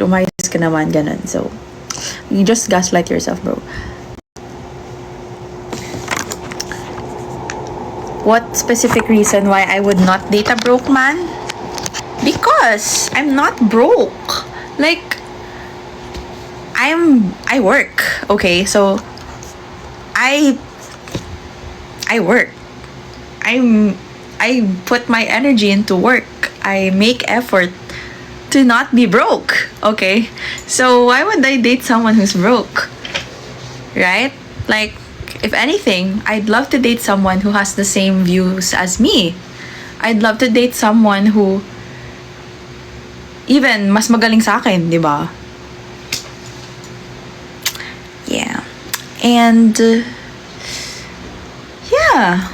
umayos ka naman, ganun. So, you just gaslight yourself, bro. What specific reason why I would not date a broke man? Because I'm not broke. Like, I work, okay? So, I work. I put my energy into work. I make effort to not be broke, okay? So, why would I date someone who's broke? Right? Like, if anything, I'd love to date someone who has the same views as me. I'd love to date someone who even mas magaling sa akin, di ba? Yeah. And, yeah.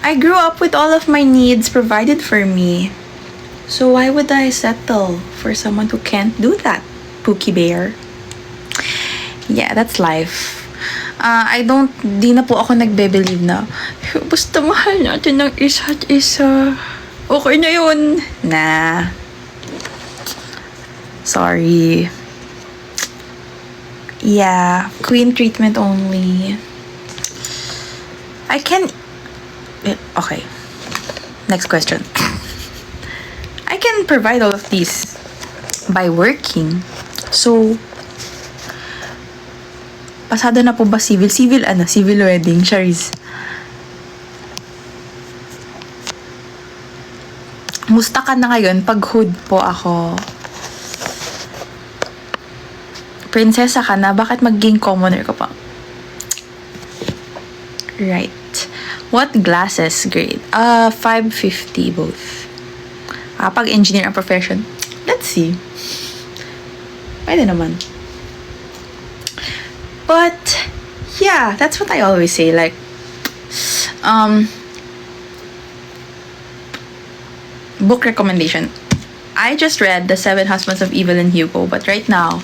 I grew up with all of my needs provided for me. So why would I settle for someone who can't do that, Pookie Bear? Yeah, that's life. Di na po ako nagbe-believe na, basta mahal natin ng isa't isa. Okay na yun. Nah. Sorry. Yeah, queen treatment only. Okay. Next question. I can provide all of these by working. So, pasado na po ba civil? Civil wedding, Charis. Musta ka na ngayon? Pag hood po ako. Prinsesa ka na? Bakit maging commoner ka pa? Right. What glasses grade? 550 both. Pag engineer ang profession, let's see. Pwede naman. But, yeah, that's what I always say. Like, book recommendation. I just read The Seven Husbands of Evelyn Hugo, but right now,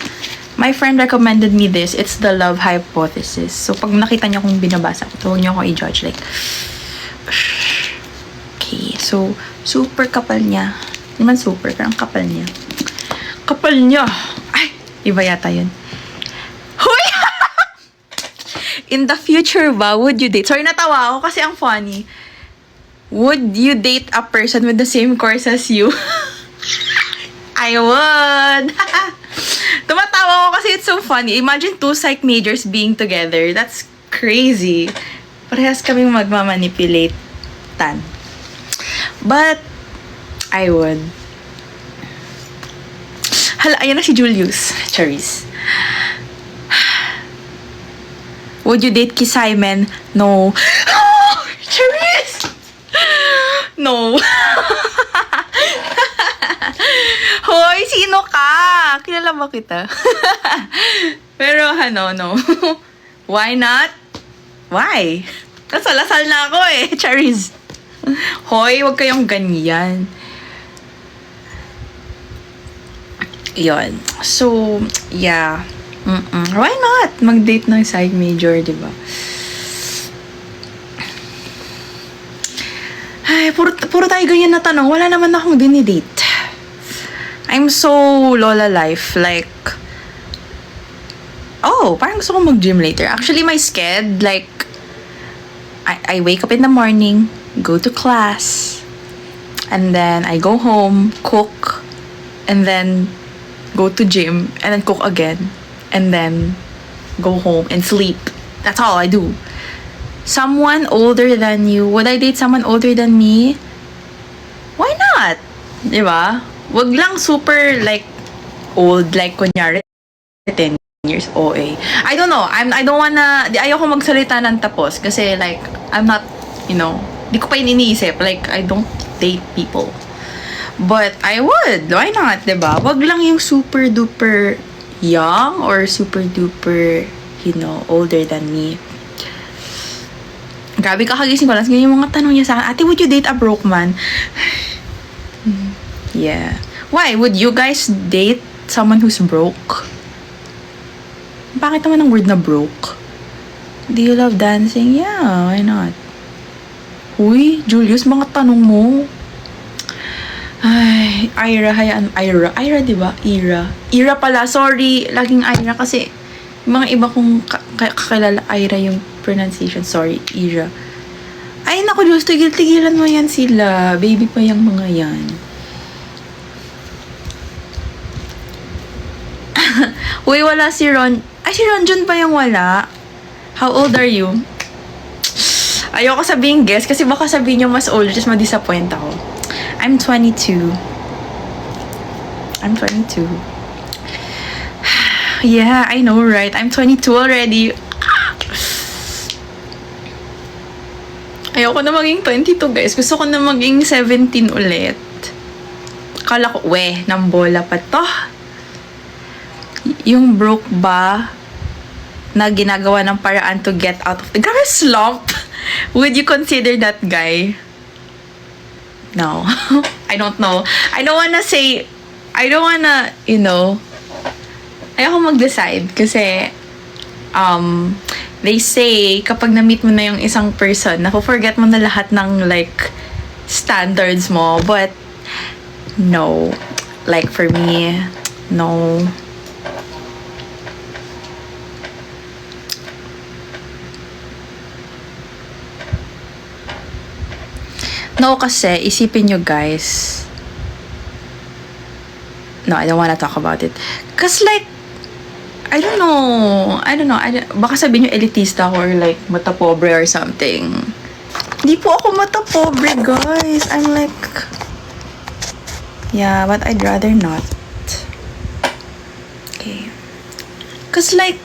my friend recommended me this. It's The Love Hypothesis. So, pag nakita niyo kung binabasa ko, huwag niyo ako i-judge. Like, okay. So, super kapal niya. Hindi man super, pero ang kapal niya. Kapal niya! Ay! Iba yata yun. Hoy! In the future ba, would you date? Sorry, natawa ako kasi ang funny. Would you date a person with the same course as you? I would! Tumatawa ko kasi it's so funny. Imagine two psych majors being together. That's crazy. Parehas kaming magmamanipulate. But, I would. Hala, ayan na si Julius. Charis. Would you date Simon? No. Charis! No. Hoy, sino ka? Kilala ba kita? Pero no. Why not? Why? Kasal na ako eh, Charis. Hoy, wag kayong ganyan. Yon. So, yeah. Why not? Mag-date ng psych major, di ba? Ay, puro tayo ganyan na tanong. Wala naman akong dinidate. I'm so lola life. Like, parang gusto ko mag-gym later. Actually, my sked, like, I wake up in the morning, go to class, and then I go home, cook, and then go to gym, and then cook again, and then go home and sleep. That's all I do. Someone older than you, would I date someone older than me? Why not? Diba? Wag lang super, like, old, like, kunyari, 10 years OA. I don't know. I don't wanna, ayoko magsalita ng tapos kasi, like, I'm not, di ko pa iniisip. Like, I don't date people. But, I would. Why not, diba? Wag lang yung super duper young or super duper, older than me. Grabe, kakagising ko lang. Yung mga tanong niya sa akin, Ate, would you date a broke man? Yeah. Why? Would you guys date someone who's broke? Bakit naman ang word na broke? Do you love dancing? Yeah, why not? Uy, Julius, mga tanong mo. Ay, Ira, hayaan. Ira, di ba? Ira pala, sorry. Laging Ira kasi yung mga iba kong kakilala, Ira yung pronunciation. Sorry, Ira. Ay, naku, Diyos, tigil-tigilan mo yan sila. Baby pa yung mga yan. Uy, wala si Ron. Ay, si Ronjun pa yung wala. How old are you? Ayoko sabihin guess kasi baka sabihin nyo mas older just ma-disappoint ako. I'm 22. I'm 22. Yeah, I know, right? I'm 22 already. Ayoko na maging 22, guys. Gusto ko na maging 17 ulit. Kala ko, ng bola pa to. Yung broke ba na ginagawa ng paraan to get out of the slump? Would you consider that guy? No. I don't know. I don't wanna, ayoko mag-decide kasi, they say, kapag na-meet mo na yung isang person, napo-forget mo na lahat ng, like, standards mo. But, no. Like, for me, no. No, kasi, isipin nyo, guys. No, I don't wanna talk about it. Cause, like, I don't know. Baka sabihin nyo elitista ako or, like, mata pobre or something. Hindi po ako mata pobre, guys. I'm like, yeah, but I'd rather not. Okay. Cause, like,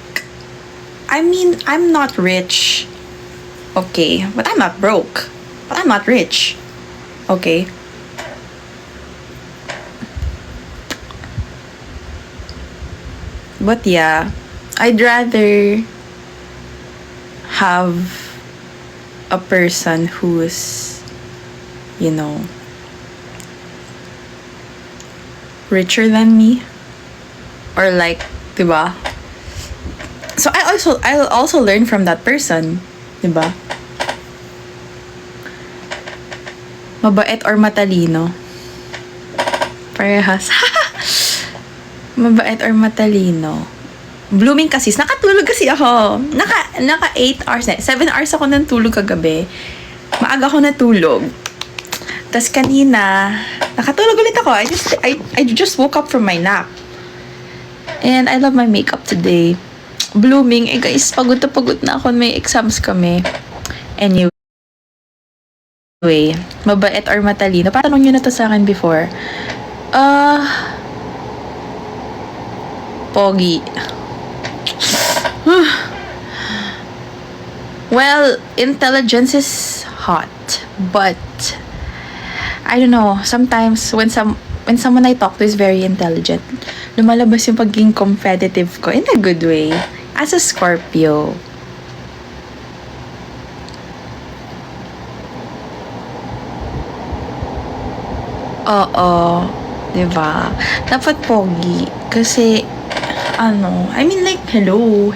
I mean, I'm not rich. Okay. But I'm not broke. But I'm not rich. Okay. But yeah, I'd rather have a person who's, richer than me. Or like, diba? So I'll also learn from that person, diba? Mabait or matalino? Parehas. Mabait or matalino? Blooming kasi. Nakatulog kasi ako. Naka 8 hours na. 7 hours ako nang tulog kagabi. Maaga ako natulog. Tas kanina, nakatulog ulit ako. I just woke up from my nap. And I love my makeup today. Blooming. Eh guys, pagod na ako. May exams kami. Anyway, mabait or matalino? Patanong nyo na to sa akin before. Pogi. Well, intelligence is hot, but I don't know. Sometimes when someone I talk to is very intelligent, lumalabas yung pagiging competitive ko in a good way. As a Scorpio. Oo, 'di ba? Dapat pogi kasi I mean like hello.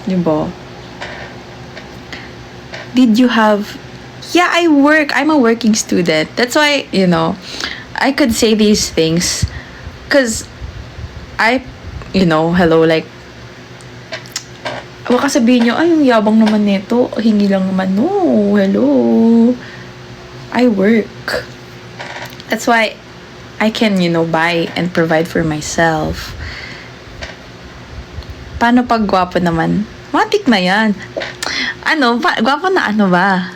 'Di ba? Did you have Yeah, I work. I'm a working student. That's why, I could say these things cuz hello, like baka sabihin nyo, ay, yung yabang naman nito, hingi lang naman. No, hello. I work. That's why I can, buy and provide for myself. Paano pag gwapo naman? Matik na yan. Gwapo na ba?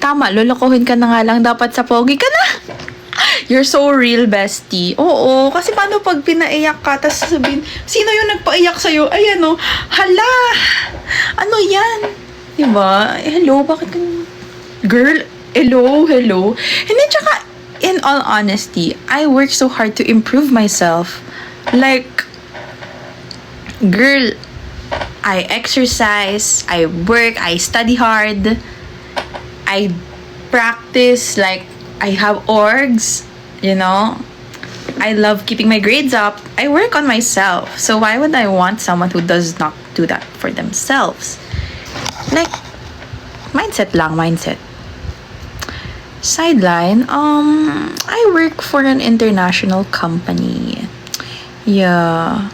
Tama, lolokohin ka na nga lang dapat sa pogi ka na. You're so real, bestie. Oo, kasi paano pag pinaiyak ka, tapos sabihin, sino yung nagpaiyak sa'yo? Ay, hala! Ano yan? Diba? Hello, bakit girl, hello. Hindi, tsaka, in all honesty, I work so hard to improve myself. Like, girl, I exercise, I work, I study hard, I practice, like, I have orgs, I love keeping my grades up. I work on myself. So why would I want someone who does not do that for themselves? Like, mindset. Sideline, I work for an international company. Yeah.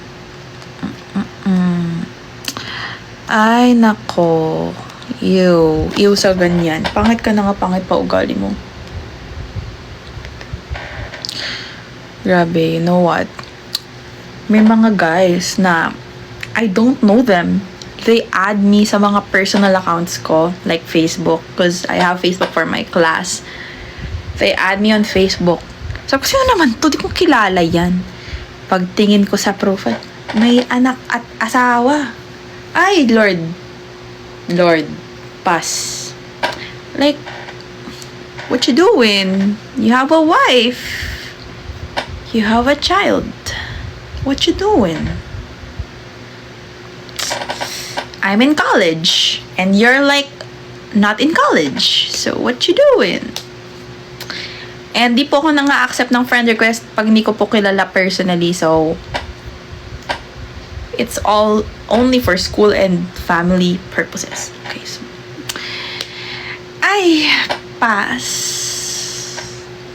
Ay, nako. Ew sa ganyan. Pangit ka na nga, pangit pa ugali mo. Grabe, you know what? May mga guys na I don't know them. They add me sa mga personal accounts ko, like Facebook, because I have Facebook for my class. They add me on Facebook. Sabi ko, sino naman to? Di ko kilala yan. Pagtingin ko sa profile, may anak at asawa. Ay, Lord, pass. Like, what you doing? You have a wife. You have a child. What you doing? I'm in college. And you're like, not in college. So, what you doing? And di po ako nang-accept ng friend request pag hindi ko po kilala personally. So, it's all only for school and family purposes. Okay, so. Ay, pass.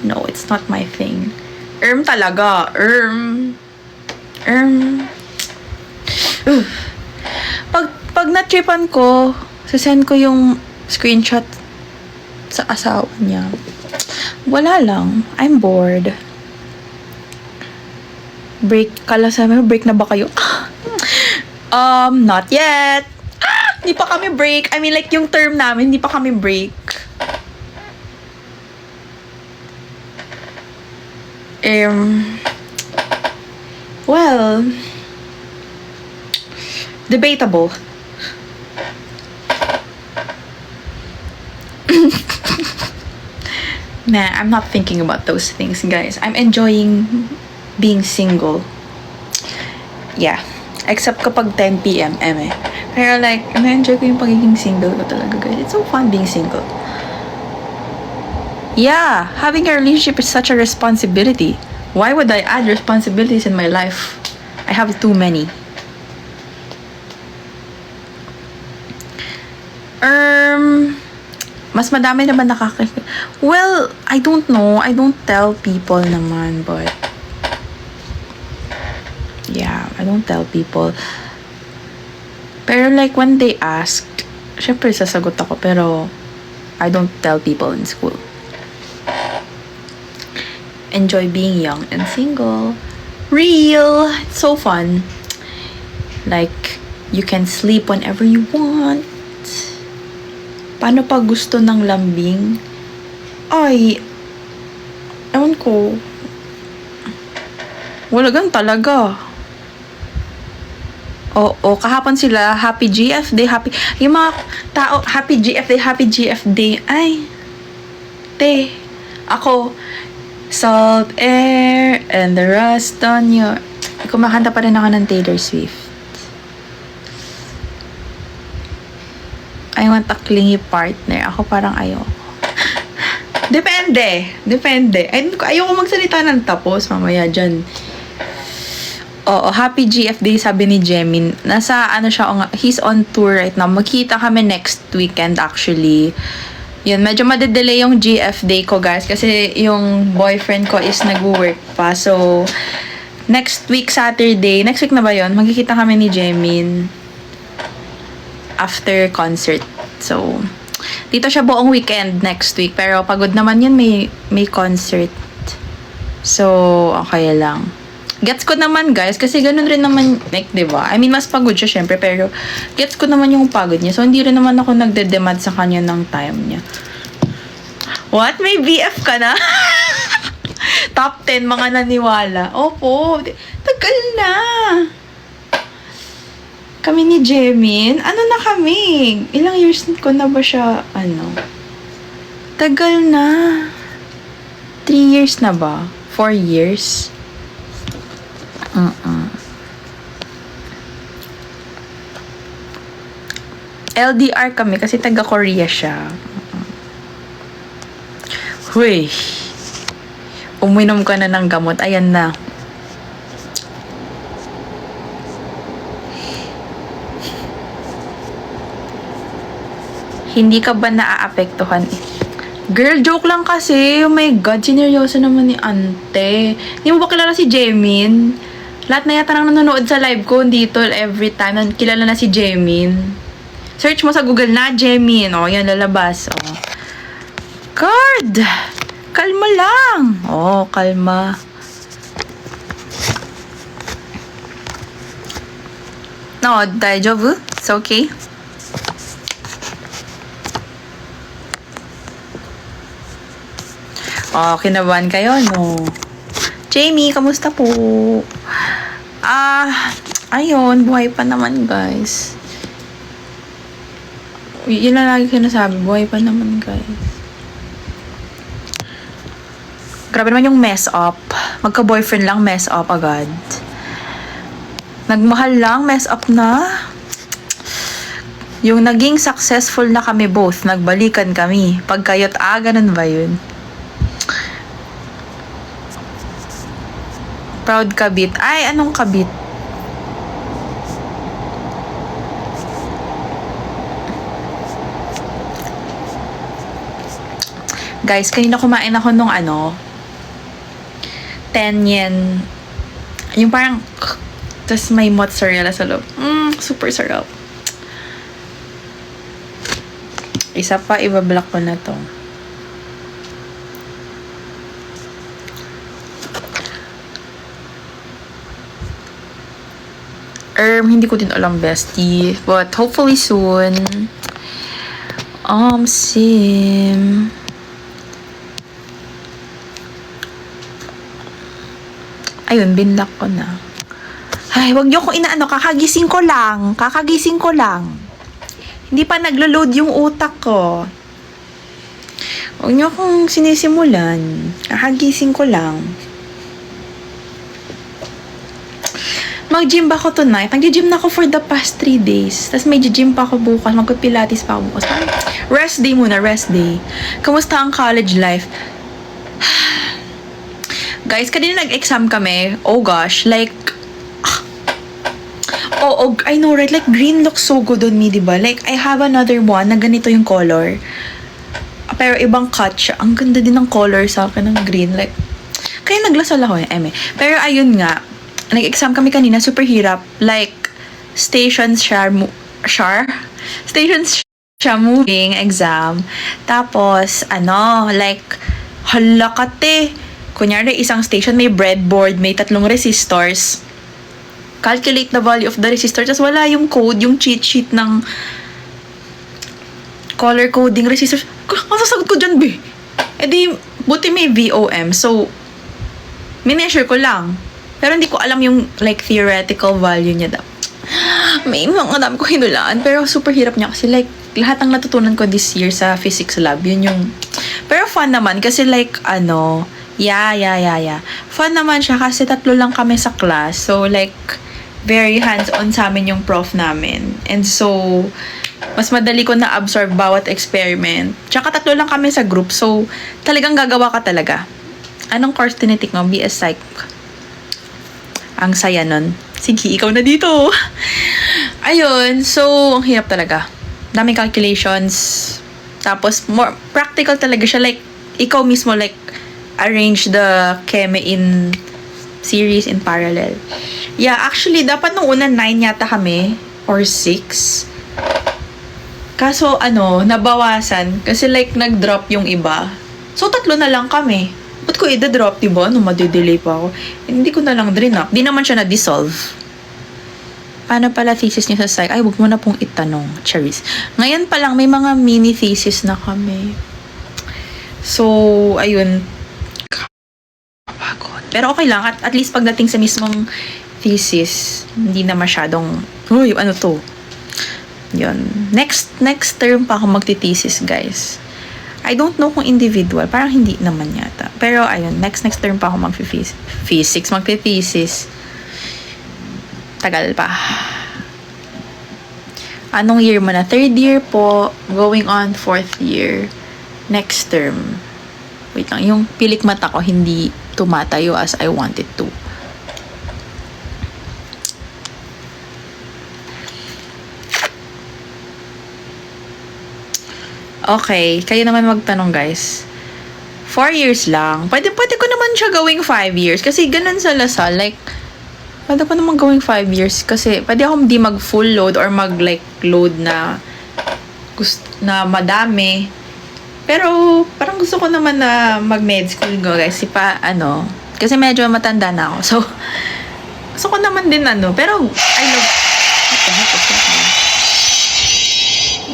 No, it's not my thing. Talaga. Pag na-tripan ko, sasend ko yung screenshot sa asawa niya. Wala lang. I'm bored. Break. Kala sabi mo, break na ba kayo? Not yet. Hindi pa kami break. I mean, like, yung term namin, hindi pa kami break. Well, debatable. Nah, I'm not thinking about those things, guys. I'm enjoying being single. Yeah. Except kapag 10 p.m. Pero like, na-enjoy ko yung pagiging single ko talaga, guys. It's so fun being single. Yeah, having a relationship is such a responsibility. Why would I add responsibilities in my life? I have too many. Mas madami naman Well, I don't know. I don't tell people naman, but yeah, I don't tell people. Pero like when they ask, syempre sasagot ako, pero I don't tell people in school. Enjoy being young and single. Real! It's so fun. Like, you can sleep whenever you want. Paano pag gusto ng lambing? Ay, ewan ko. Wala gan talaga. Oo, kahapon sila, happy GF Day, yung mga tao, happy GF Day, happy GF Day. Ay, ako, salt air and the rust on your... Kumakanta pa rin ako ng Taylor Swift. I want a clingy partner. Ako parang ayoko. Depende. Ayoko magsalita ng tapos mamaya dyan. Oo, happy GF Day, sabi ni Jemin. Nasa, he's on tour right now. Magkita kami next weekend actually. Yun, medyo madedelay yung GF Day ko, guys. Kasi yung boyfriend ko is nag-work pa. So, next week, Saturday. Next week na ba yun? Magkikita kami ni Jemin after concert. So, dito siya buong weekend next week. Pero pagod naman yun, may concert. So, okay lang. Gets ko naman, guys, kasi ganun rin naman, like, diba? I mean, mas pagod siya, syempre, pero gets ko naman yung pagod niya. So, hindi rin naman ako nagde-demand sa kanya ng time niya. What? May BF ka na? Top 10 mga naniwala. Opo, tagal na. Kami ni Jemin, ano na kami? Ilang years ko na ba siya, Tagal na. 3 years na ba? 4 years? LDR kami kasi taga Korea siya. Huy. Uminom ka na ng gamot. Ayan na. Hindi ka ba naaapektuhan? Girl, joke lang kasi. Oh my God, sineryoso naman ni ante. Hindi mo ba kilala si Jemin? Lahat na yata nang nanonood sa live ko dito every time. Kilala na si Jemin. Search mo sa Google na, Jemin. O, yan, lalabas. O. God! Kalma lang. O, kalma. No, daijoubu? It's okay. Oh, kinabahan kayo, no? Jamie, kamusta po? Ayun, buhay pa naman, guys. Yun lang lagi ko nasabi, buhay pa naman, guys. Grabe naman yung mess up. Magka-boyfriend lang, mess up agad. Nagmahal lang, mess up na. Yung naging successful na kami both, nagbalikan kami. Pagkayot, ganun ba yun? Proud kabit. Ay, anong kabit? Guys, kanina kumain ako nung 10 yen. Yung parang, tas may mozzarella sa loob. Super sarap. Isa pa, ibablock ko na to. Hindi ko din alam, bestie. But hopefully soon. Sim. Ayun, binlock ko na. Ay, wag niyo ko inaano, kakagising ko lang. Hindi pa naglo-load yung utak ko. Huwag niyo akong sinisimulan. Kakagising ko lang. Mag-gym ba ako tonight? Nag-gym na ako for the past 3 days. Tapos may gym pa ako bukas. Mag-pilates pa ako bukas. Rest day muna, rest day. Kamusta ang college life? Guys, kanina nag-exam kami. Oh gosh, like... I know, right? Like, green looks so good on me, diba? Like, I have another one na ganito yung color. Pero ibang cut siya. Ang ganda din ng color sa akin ng green. Like, kaya naglasal ako Pero ayun nga, nag-exam kami kanina, super hirap. Like, stations siya moving exam. Tapos, like, hala kate. Kunyari, isang station, may breadboard, may 3 resistors. Calculate the value of the resistor. Tapos wala yung code, yung cheat sheet ng color coding resistors. Masasagot ko dyan, be. E di, buti may VOM. So, mineasure ko lang. Pero hindi ko alam yung like theoretical value niya daw. May mga dami ko hinulaan. Pero super hirap niya kasi like lahat ng natutunan ko this year sa physics lab, yun yung... Pero fun naman kasi like fun naman siya kasi 3 lang kami sa class. So like very hands-on sa amin yung prof namin. And so mas madali ko na-absorb bawat experiment. Tsaka 3 lang kami sa group. So talagang gagawa ka talaga. Anong course tinitik mo? BS Psych. Ang saya nun. Sige, ikaw na dito. Ayun. So, ang hirap talaga. Daming calculations. Tapos, more practical talaga siya. Like, ikaw mismo, like, arrange the cheme in series in parallel. Yeah, actually, dapat nung una 9 yata kami. Or 6. Kaso, nabawasan. Kasi, like, nag-drop yung iba. So, 3 na lang kami. Ba't ko i-drop, diba? Madidelay pa ako. Hindi ko na lang drop. Di naman siya na-dissolve. Paano pala thesis niyo sa psych? Ay, huwag mo na pong itanong. Charis. Ngayon pa lang, may mga mini thesis na kami. So, ayun. Kapagod. Pero okay lang. At least pagdating sa mismong thesis, hindi na masyadong, ano to? Yun. Next term pa ako magti-thesis, guys. I don't know kung individual. Parang hindi naman yata. Pero, ayun. Next term pa ako mag-physics. Magti-thesis. Tagal pa. Anong year mo na? 3rd year po. Going on 4th year. Next term. Wait lang. Yung pilik mata ko hindi tumatayo as I wanted to. Okay, kayo naman magtanong guys. 4 years lang. Pwede ko naman siya gawing 5 years. Kasi ganun sa Lasal. Like, pwede ko naman gawing 5 years. Kasi pwede akong di mag full load or mag like load na madami. Pero parang gusto ko naman na mag med school go guys. Kasi medyo matanda na ako. So, gusto ko naman din pero I love, what the heck is that?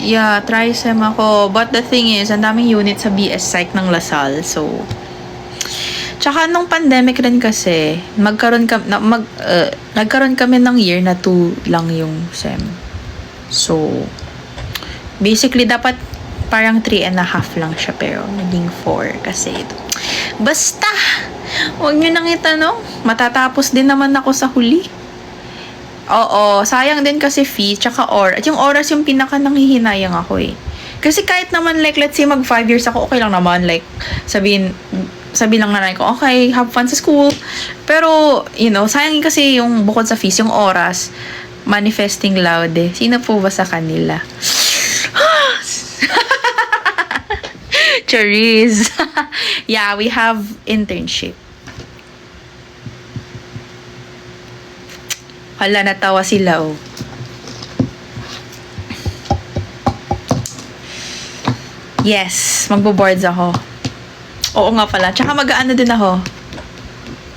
Yeah, trisem ako. But the thing is, ang daming unit sa BS Psych ng Lasal. So, tsaka nung pandemic rin kasi, nagkaroon kami ng year na 2 lang yung SEM. So, basically, dapat parang 3.5 lang siya, pero naging 4 kasi ito. Basta, huwag nyo nang itanong. Matatapos din naman ako sa huli. Oo, sayang din kasi fee, tsaka oras. Yung oras yung pinaka nanghihinayang ako eh. Kasi kahit naman like, let's say mag 5 years ako, okay lang naman. Like, sabihin lang nanay ko, okay, have fun sa school. Pero, sayang kasi yung bukod sa fees, yung oras, manifesting loud eh. Sino po ba sa kanila? Charis. Yeah, we have internship. Hala, natawa sila, oh. Yes, magbo-boards ako. Oo nga pala. Tsaka mag-aano din ako.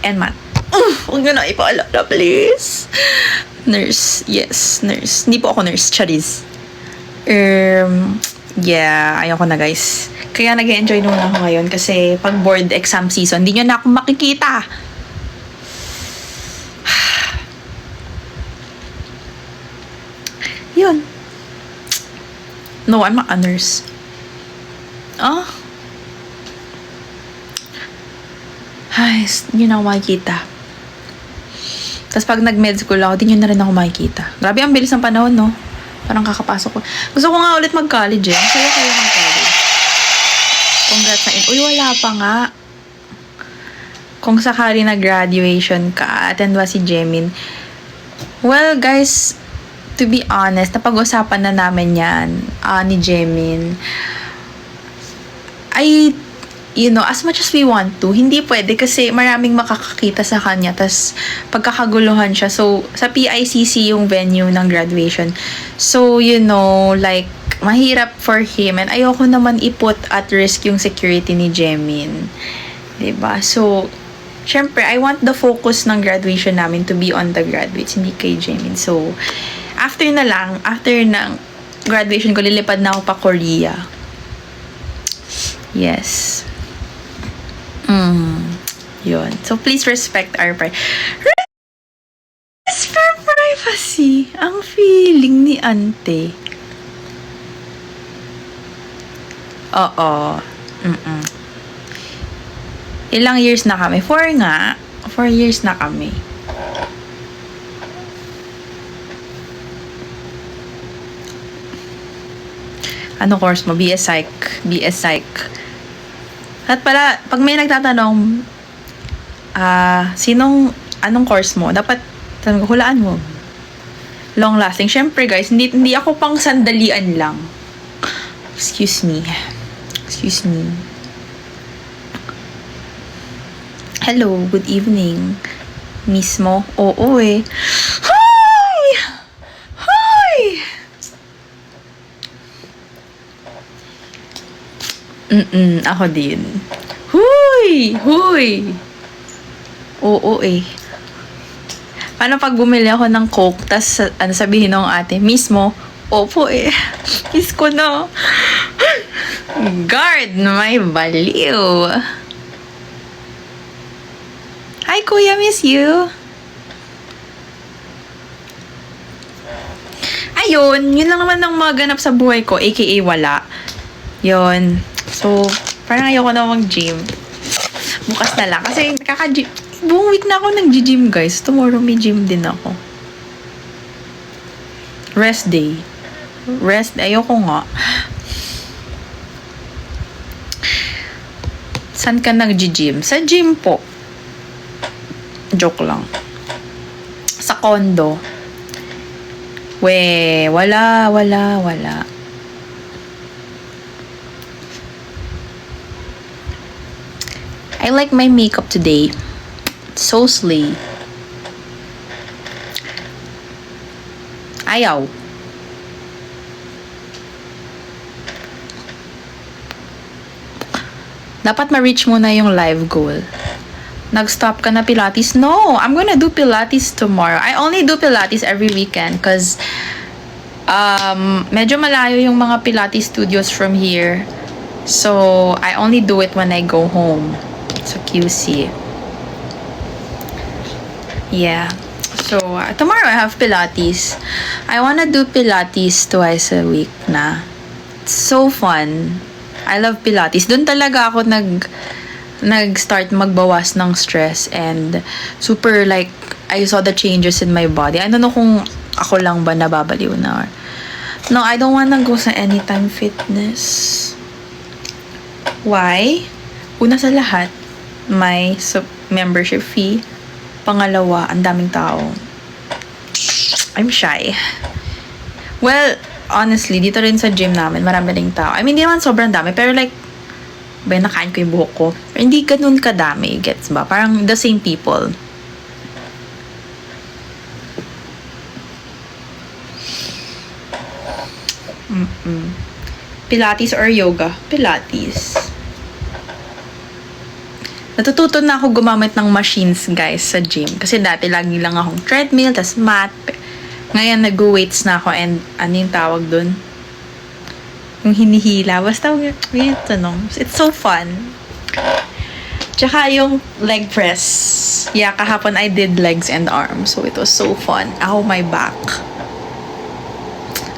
NMAT. Huwag nyo na ipaalala, please. Nurse. Yes, nurse. Hindi po ako nurse. Charis. Yeah, ayoko na, guys. Kaya nag-enjoy muna ako ngayon kasi pag board exam season, hindi nyo na ako makikita. Yun. No, I'm not a nurse. Oh? Ay, hindi nyo na ako makikita. Tapos pag nag-med school ako, di nyo na rin ako makikita. Grabe, ang bilis ng panahon, no? Parang kakapasok ko. Gusto ko nga ulit mag-college, eh. Saya kayo ng college. Congrats na Uy, wala pa nga. Kung sakali na graduation ka, attend ba si Jemin? Well, guys, to be honest, napag-usapan na namin yan ni Jemin. As much as we want to, hindi pwede kasi maraming makakakita sa kanya, tas pagkakaguluhan siya. So, sa PICC yung venue ng graduation. So, like, mahirap for him and ayoko naman iput at risk yung security ni Jemin. Diba? So, syempre, I want the focus ng graduation namin to be on the graduates, hindi kay Jemin. So, after ng graduation ko, lilipad na ako pa Korea. Yes. Yun. So, please respect our privacy. Ang feeling ni ante. Oo. Ilang years na kami? 4 nga. 4 years na kami. Ano course mo? BS Psych. BS Psych. At pala, pag may nagtatanong, anong course mo? Dapat, tanong ko, hulaan mo. Long lasting. Syempre guys, hindi ako pang sandalian lang. Excuse me. Hello, good evening. Mismo? Oo eh. Hi! Ako din. Huy! Oo eh. Paano pag bumili ako ng Coke, tas sabihin ng ate, mismo, opo eh. Kiss ko na. Guard, may baliw. Hi kuya, miss you. Ayun, yun lang naman ang mga ganap sa buhay ko, aka wala. Yun. So, parang ayoko na mag-gym. Bukas na lang. Kasi kaka-gym. Buong week na ako nag-gym, guys. Tomorrow may gym din ako. Rest day. Ayoko nga. Saan ka nag-gym? Sa gym po. Joke lang. Sa condo. Wala. I like my makeup today. It's so slay. Ayaw. Dapat ma-reach mo na yung live goal. Nag-stop ka na Pilates? No, I'm gonna do Pilates tomorrow. I only do Pilates every weekend because medyo malayo yung mga Pilates studios from here. So, I only do it when I go home. So, QC. Yeah. So, tomorrow I have Pilates. I wanna do Pilates twice a week na. It's so fun. I love Pilates. Doon talaga ako nag-start magbawas ng stress and super like I saw the changes in my body. I don't know kung ako lang ba nababaliw na or no, I don't wanna go sa Anytime Fitness. Why? Una sa lahat, may membership fee. Pangalawa, ang daming tao. I'm shy. Well, honestly, dito rin sa gym namin, marami ring tao. I mean, di naman sobrang dami, pero like, nakain ko yung buhok ko. Pero hindi ganun kadami, gets ba? Parang the same people. Pilates or yoga? Pilates. Natututo na ako gumamit ng machines, guys, sa gym. Kasi dati lagi lang akong treadmill, tas mat. Ngayon, nag-weights na ako and ano yung tawag dun? Yung hinihila. Basta, yun tanong. It's so fun. Tsaka yung leg press. Yeah, kahapon I did legs and arms. So, it was so fun. Ow, my back.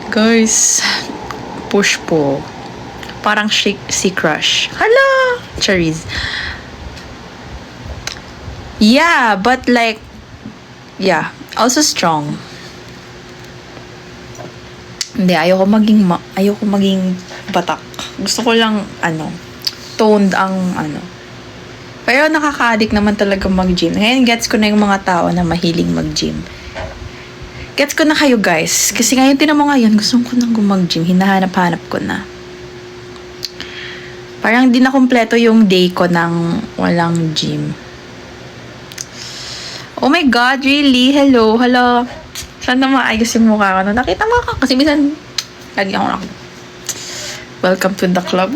Guys, push po. Parang si Crush. Hala! Cherries. Yeah, but like, yeah, also strong. Hindi, ayoko maging batak. Gusto ko lang, toned ang, Pero nakaka-addict naman talaga mag-gym. Ngayon, gets ko na yung mga tao na mahilig mag-gym. Gets ko na kayo, guys. Kasi ngayon, tinan mo ngayon, gusto ko nang mag-gym. Hinahanap-hanap ko na. Parang di na kompleto yung day ko nang walang gym. Oh my God, really? Hello. Sana maayos yung mukha ko. Nakita mo ako. Kasi minsan, lagi ako nakita. Welcome to the club.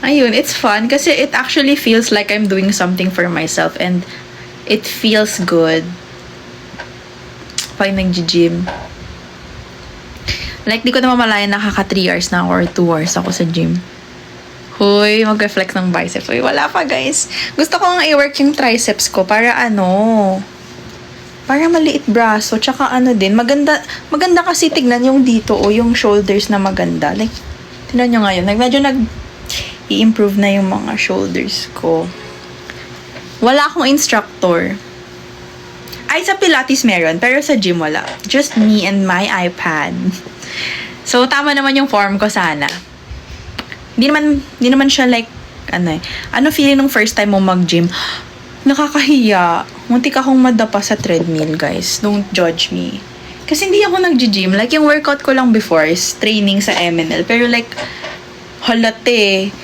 Ayun, it's fun. Kasi it actually feels like I'm doing something for myself. And it feels good. Pag nag-gym. Like, di ko na mamalayan nakaka 3 hours na ako or 2 hours ako sa gym. Hoy, mag-reflex ng biceps. Hoy, wala pa, guys. Gusto ko nga i-work yung triceps ko para para maliit braso. Tsaka din, maganda kasi tignan yung dito o yung shoulders na maganda. Like, tignan nyo ngayon. Like, medyo i-improve na yung mga shoulders ko. Wala akong instructor. Ay, sa Pilates meron, pero sa gym wala. Just me and my iPad. So, tama naman yung form ko sana. Hindi naman siya like, feeling nung first time mo mag-gym? Nakakahiya. Muntik akong madapa sa treadmill, guys. Don't judge me. Kasi hindi ako nag-gym. Like, yung workout ko lang before is training sa MNL. Pero like, halate.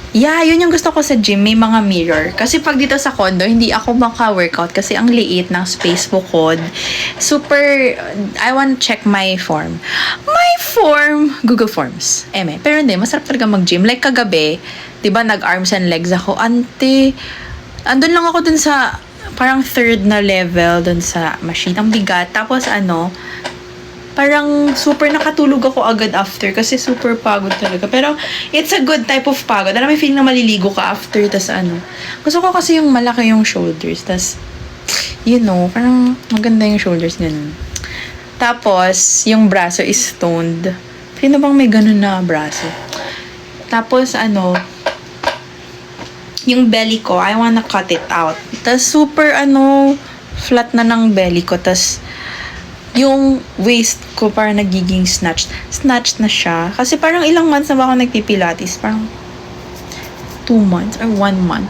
Yeah, yun yung gusto ko sa gym. May mga mirror. Kasi pag dito sa condo, hindi ako maka-workout kasi ang liit ng space bukod. Super, I want to check my form. My form! Google Forms. Pero hindi, masarap talaga mag-gym. Like kagabi, diba, nag-arms and legs ako. Ante, andun lang ako dun sa, parang third na level dun sa machine. Ang bigat. Tapos parang super nakatulog ako agad after kasi super pagod talaga. Pero it's a good type of pagod. Alam mo, may feeling na maliligo ka after. Tas gusto ko kasi yung malaki yung shoulders. Tas, parang maganda yung shoulders, ganun. Tapos, yung braso is toned. Sino bang may ganun na braso? Tapos, yung belly ko, I wanna cut it out. Tas, super, flat na ng belly ko. Tas, yung waist ko parang nagiging snatched na siya. Kasi parang ilang months na ba ako nagpipilates? Parang 2 months or 1 month.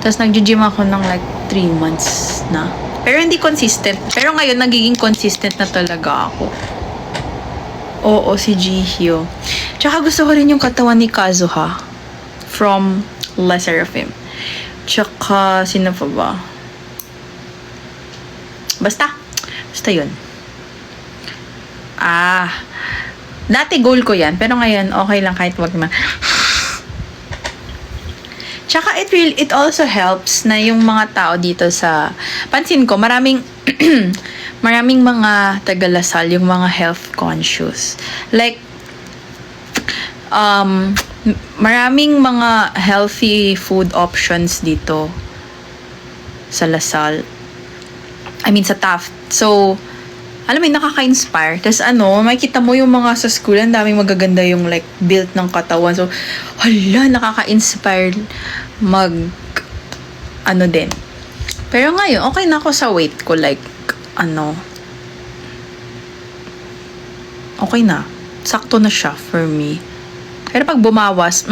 Tapos nag-gym ako ng like 3 months na. Pero hindi consistent. Pero ngayon nagiging consistent na talaga ako. Oo, si Jihyo. Tsaka gusto ko rin yung katawan ni Kazuha from Les Seraphim. Tsaka, sino pa ba? Basta yun. Dati goal ko yan, pero ngayon, okay lang kahit wag naman. Tsaka it also helps na yung mga tao dito sa, pansin ko, maraming mga tagalasal, yung mga health conscious. Like, maraming mga healthy food options dito sa Lasal. I mean, sa Taft. So, alam mo, nakaka-inspire. Tapos makikita mo yung mga sa school, ang daming magaganda yung like built ng katawan. So, hala, nakaka-inspire din. Pero ngayon, okay na ako sa weight ko. Like, okay na. Sakto na siya for me. Pero pag bumawas,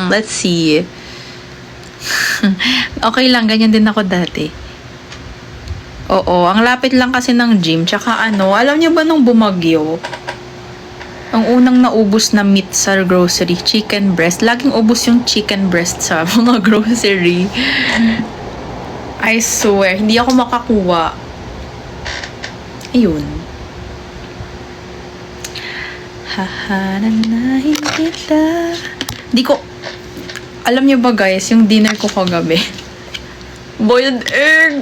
let's see. Okay lang, ganyan din ako dati. Oo, ang lapit lang kasi ng gym. Tsaka alam niyo ba nung bumagyo? Ang unang naubos na meat sa grocery, chicken breast. Laging ubos yung chicken breast sa mga grocery. I swear, hindi ako makakuha. Ayun. Hahananahin kita. Di ko, alam niyo ba guys, yung dinner ko kagabi, boiled egg.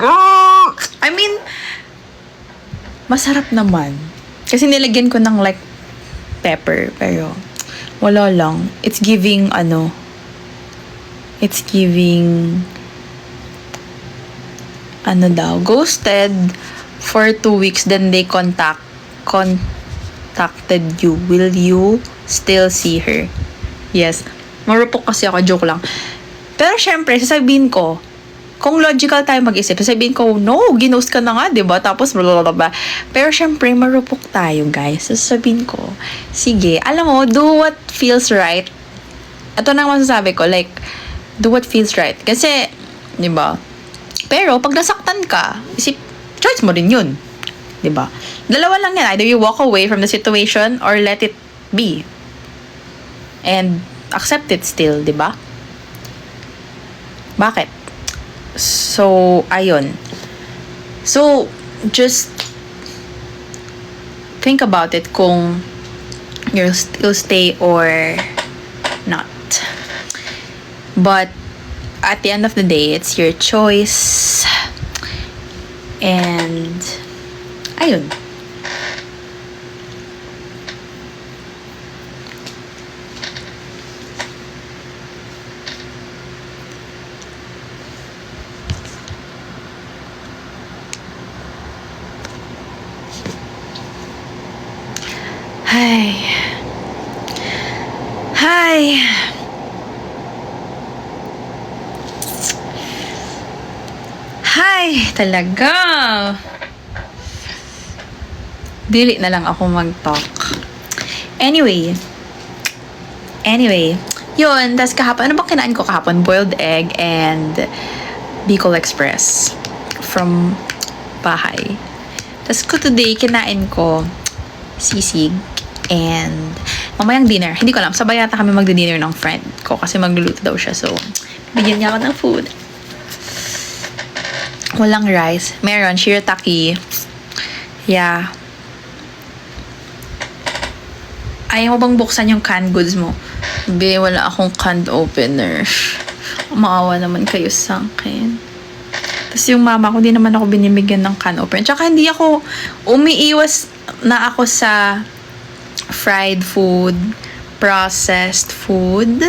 I mean, masarap naman. Kasi nilagyan ko ng like pepper, pero wala lang. It's giving ghosted for 2 weeks, then they contacted you. Will you still see her? Yes. Marupok kasi ako, joke lang. Pero syempre, sasabihin ko, kung logical tayo mag-isip, sasabihin ko, no, ginost ka na nga, diba? Tapos, blablabla. Pero syempre, marupok tayo, guys. Sasabihin ko, sige, alam mo, do what feels right. Ito na masasabi ko, like, do what feels right. Kasi, diba? Pero, pag nasaktan ka, choice mo rin yun. Diba? Dalawa lang yan. Either you walk away from the situation or let it be. And accept it still, diba? Bakit? So, ayun. So, just think about it kung you'll stay or not. But, at the end of the day, it's your choice. And, ayun. Hi. Hi, talaga. Dili na lang ako mag-talk. Anyway. Yun, tas kahapon, ano bang kinain ko kahapon? Boiled egg and Bicol Express from bahay. Tas ko today, kinain ko sisig and mamayang dinner. Hindi ko alam, sabay yata kami magdi-dinner ng friend ko kasi magluluto daw siya. So, bigyan niya ako ng food. Walang rice. Meron, shirataki. Yeah. Ayaw mo bang buksan yung canned goods mo? Be, wala akong canned opener. Maawa naman kayo sa akin. Tapos yung mama ko, di naman ako binibigyan ng can opener. Tsaka hindi ako, umiiwas na ako sa fried food, processed food,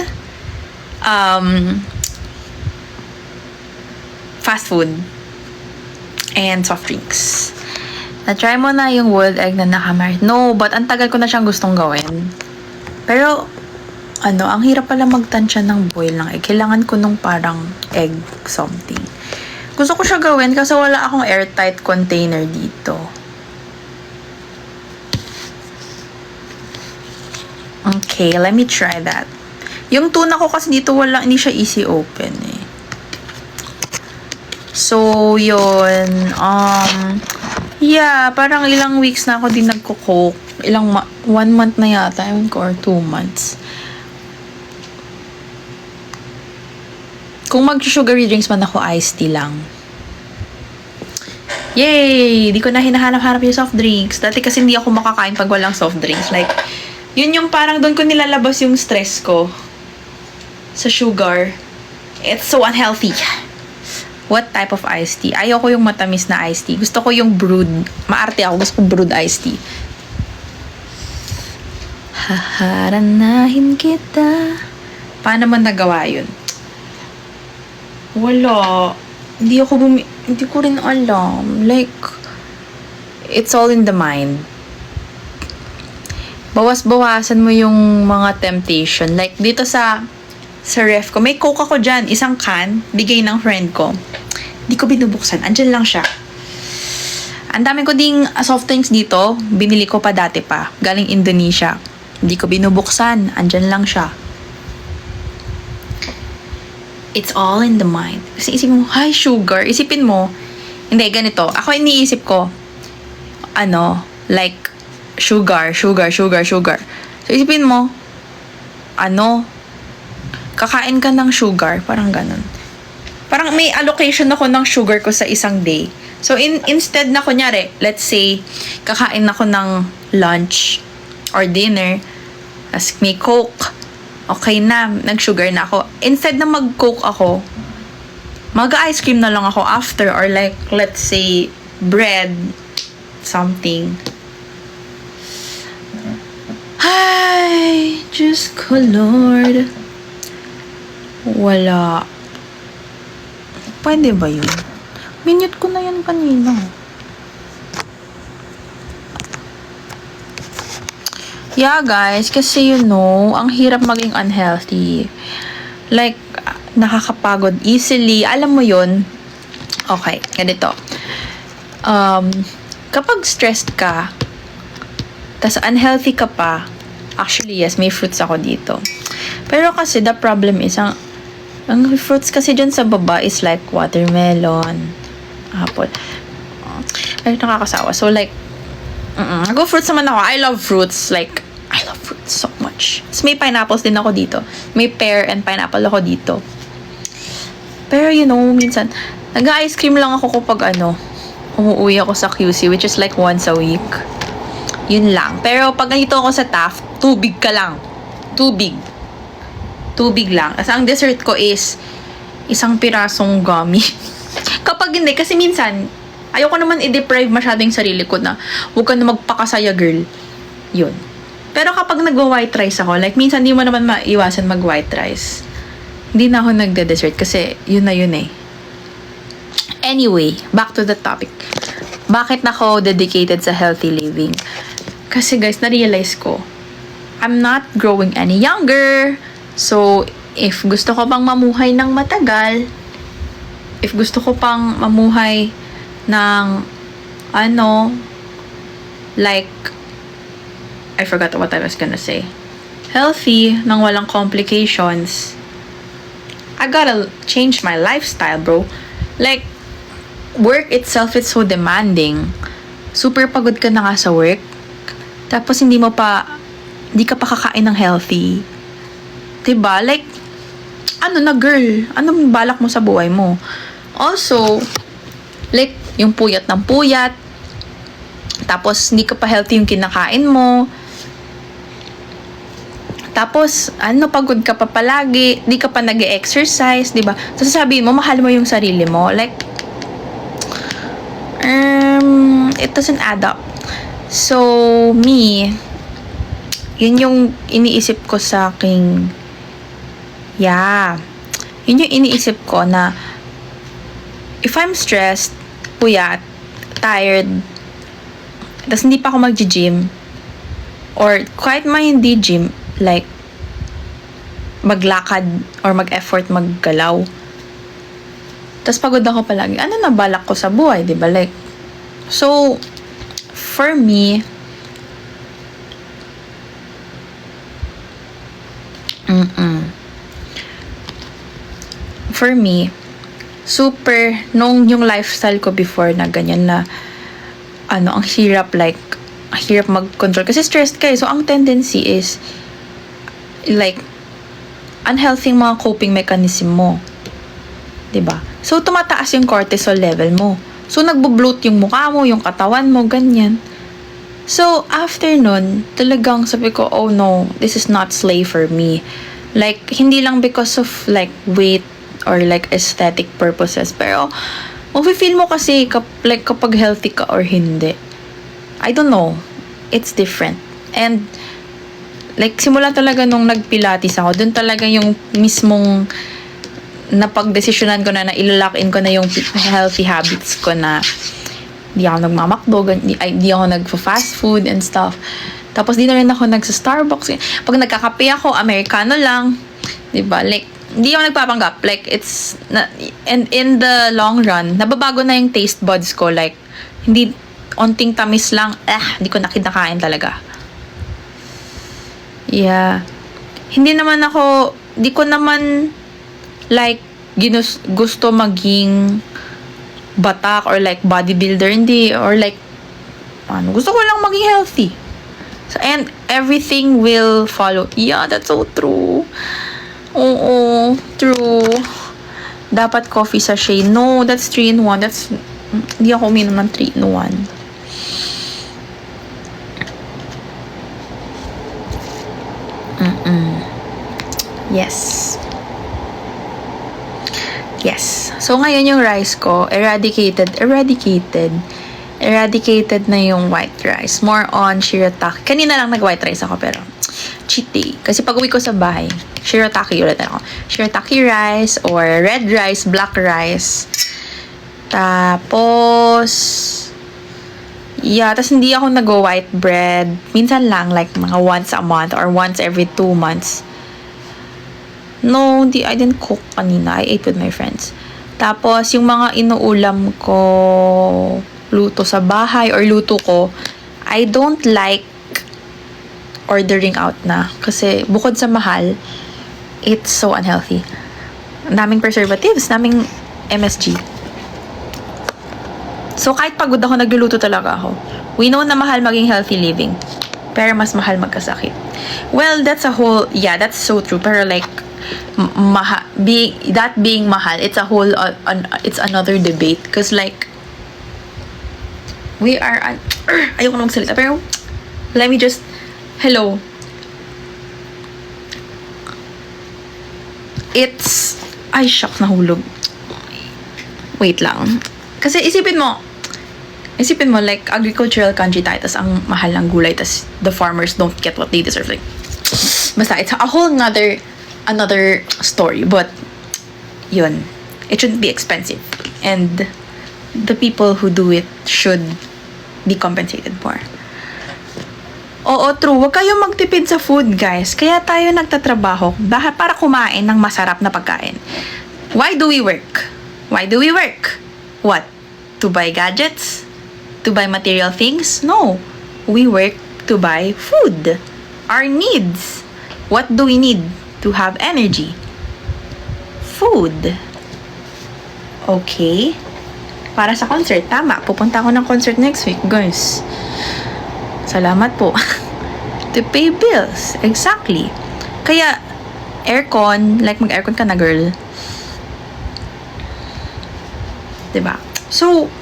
fast food, and soft drinks. Na-try mo na yung boiled egg na nakamarinate? No, but ang tagal ko na siyang gustong gawin. Pero, ang hirap pala magtansya ng boil ng egg. Kailangan ko nung parang egg something. Gusto ko siya gawin kasi wala akong airtight container dito. Okay, let me try that. Yung tuna ko kasi dito hindi siya easy open eh. So, yun. Yeah, parang ilang weeks na ako din nagko-cook. 1 month na yata, or 2 months. Kung mag-sugary drinks man ako, iced tea lang. Yay! Di ko na hinahanap-hanap yung soft drinks. Dati kasi hindi ako makakain pag walang soft drinks. Like, yun yung parang doon ko nilalabas yung stress ko. Sa sugar. It's so unhealthy. What type of iced tea? Ayoko yung matamis na iced tea. Gusto ko yung brewed. Maarte ako. Gusto ko brewed iced tea. Haharanahin kita. Paano man nagawa yun? Wala. Hindi ko rin alam. Like, it's all in the mind. Bawas-bawasan mo yung mga temptation. Like, dito sa ref ko, may Coke ako dyan. Isang can. Bigay ng friend ko. Hindi ko binubuksan. Andyan lang siya. Ang dami ko ding soft drinks dito. Binili ko pa dati pa. Galing Indonesia. Hindi ko binubuksan. Andyan lang siya. It's all in the mind. Kasi isipin mo, hi, sugar. Isipin mo, hindi, ganito. Ako iniisip ko, like, sugar. So, isipin mo, kakain ka ng sugar. Parang ganun. Parang may allocation ako ng sugar ko sa isang day. So, instead na, kunyari, let's say, kakain ako ng lunch or dinner, as may Coke, okay na, nag-sugar na ako. Instead na mag-Coke ako, mag-ice cream na lang ako after, or like, let's say, bread, something. Ay, Diyos ko, Lord. Wala. Pwede ba yun? Minute ko na yan kanina. Yeah, guys, kasi ang hirap maging unhealthy. Like, nakakapagod easily. Alam mo yun? Okay, ganito. Kapag stressed ka, tas unhealthy ka pa, actually, yes, may fruits ako dito. Pero kasi, the problem is, ang fruits kasi dyan sa baba is like watermelon, apple. Ay, nakakasawa. So, like, nag-fruits naman ako. I love fruits. Like, I love fruits so much. Tapos may pineapples din ako dito. May pear and pineapple ako dito. Pero minsan, nag-ice cream lang ako kapag umuwi ako sa QC, which is like once a week. Yun lang. Pero pag ganito ako sa Taft, tubig ka lang. Tubig lang. As ang dessert ko is isang pirasong gummy. Kapag hindi, kasi minsan, ayoko naman i-deprive masyado yung sarili ko na huwag ka na magpakasaya, girl. Yun. Pero kapag nagwa-white rice ako, like minsan di mo naman maiwasan mag-white rice. Hindi na ako nagde-dessert kasi yun na yun eh. Anyway, back to the topic. Bakit ako dedicated sa healthy living? Kasi guys, na-realize ko, I'm not growing any younger. So, if gusto ko pang mamuhay ng matagal, if gusto ko pang mamuhay ng like, I forgot what I was gonna say. Healthy, nang walang complications. I gotta change my lifestyle, bro. Like, work itself is so demanding. Super pagod ka na nga sa work. Tapos hindi ka pa kakain ng healthy. Diba? Like, girl? Anong balak mo sa buhay mo? Also, like, yung puyat ng puyat. Tapos, hindi ka pa healthy yung kinakain mo. Tapos, pagod ka pa palagi, di ka pa nag-exercise, di ba? So, sasabihin mo, mahal mo yung sarili mo. Like, it doesn't add up. So, me, yun yung iniisip ko sa aking, yun yung iniisip ko na, if I'm stressed, puyat, tired, tapos hindi pa ako mag-gym, or kahit hindi gym, like, maglakad or mag-effort maggalaw. Tapos pagod ako palagi. Ano na balak ko sa buhay, di ba? Like, so, for me, super, nung yung lifestyle ko before na ganyan na, ang hirap, like, hirap mag-control. Kasi stressed ka eh. So, ang tendency is, like, unhealthy mga coping mechanism mo. 'Diba? So, tumataas yung cortisol level mo. So, nagbo-bloat yung mukha mo, yung katawan mo, ganyan. So, after nun, talagang sabi ko, oh no, this is not slay for me. Like, hindi lang because of like weight or like aesthetic purposes. Pero, mafe-feel mo kasi like kapag healthy ka or hindi. I don't know. It's different. And, like, simula talaga nung nag-pilates ako, dun talaga yung mismong napag-desisyonan ko na ilalock in ko na yung healthy habits ko na di ako nagmamakdo, di ako nag-fast food and stuff. Tapos di na rin ako nagsa-Starbucks. Pag nagkakape ako, Americano lang. Diba? Like, di ako nagpapanggap. Like, it's, and in the long run, nababago na yung taste buds ko. Like, hindi, onting tamis lang, di ko nakakain talaga. Yeah. Hindi naman ako, di ko naman, like, gusto maging batak or like bodybuilder, hindi, or like, gusto ko lang maging healthy. So, and everything will follow. Yeah, that's so true. Oo, true. Dapat coffee sachet. No, that's 3-in-1. That's, hindi ako uminom ng 3-in-1. Yes. Yes. So, ngayon yung rice ko, eradicated na yung white rice. More on shirataki. Kanina lang nag-white rice ako, pero cheat day. Kasi pag uwi ko sa bahay, shirataki ulit ako. Shirataki rice or red rice, black rice. Tapos, yeah, tapos hindi ako nag-white bread. Minsan lang, like mga once a month or once every 2 months. No, I didn't cook kanina. I ate with my friends. Tapos, yung mga inuulam ko, luto sa bahay or luto ko, I don't like ordering out na. Kasi, bukod sa mahal, it's so unhealthy. Daming preservatives, daming MSG. So, kahit pagod ako, nagluluto talaga ako. We know na mahal maging healthy living. Pero mas mahal magkasakit. Well, that's so true. Pero like, being mahal, it's a whole it's another debate because like we are ayoko na magsalita pero let me just it's shock, nahulog, wait lang kasi isipin mo like agricultural country tayo tas ang mahal ng gulay tas the farmers don't get what they deserve, like basta it's a whole another story, but yun, it shouldn't be expensive and the people who do it should be compensated for. Oo, true. Huwag kayong magtipid sa food, guys. Kaya tayo nagtatrabaho para kumain ng masarap na pagkain. Why do we work? What? To buy gadgets? To buy material things? No. We work to buy food. Our needs. What do we need to have energy? Food. Okay. Para sa concert, tama. Pupunta ako ng concert next week, guys. Salamat po. To pay bills. Exactly. Kaya, aircon, like mag-aircon ka na, girl. Diba? So,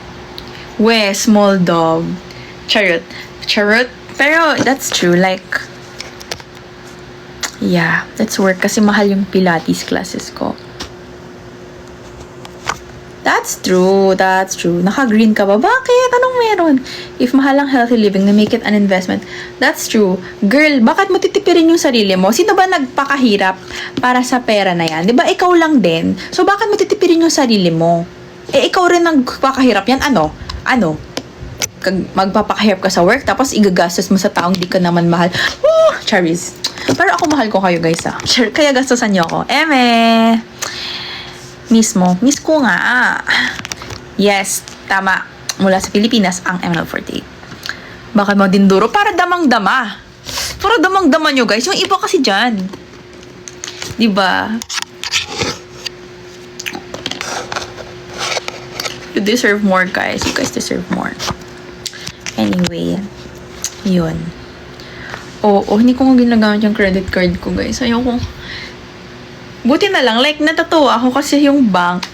small dog. Charot. Pero, that's true. Like, yeah, that's work kasi mahal yung Pilates classes ko. That's true. Naka-green ka ba? Bakit? Anong meron? If mahal ang healthy living, na make it an investment. That's true. Girl, bakit mo titipirin yung sarili mo? Sino ba nagpakahirap para sa pera na yan? Diba ikaw lang din? So, bakit mo titipirin yung sarili mo? Ikaw rin nagpakahirap yan. Ano? Magpapakahirap ka sa work, tapos igagastos mo sa taong di ka naman mahal. Charis. Pero ako mahal ko kayo, guys, Kaya gastosan niyo ako. Miss ko nga. Yes, tama. Mula sa Pilipinas, ang ML48. Baka mo dinduro para damang-dama. Para damang-dama nyo, guys. Yung iba kasi dyan. Diba? You deserve more, guys. You guys deserve more. Anyway, yun. Hindi ko nga ginagamit yung credit card ko, guys. Ayoko. Buti na lang, like, natatawa ako kasi yung bank,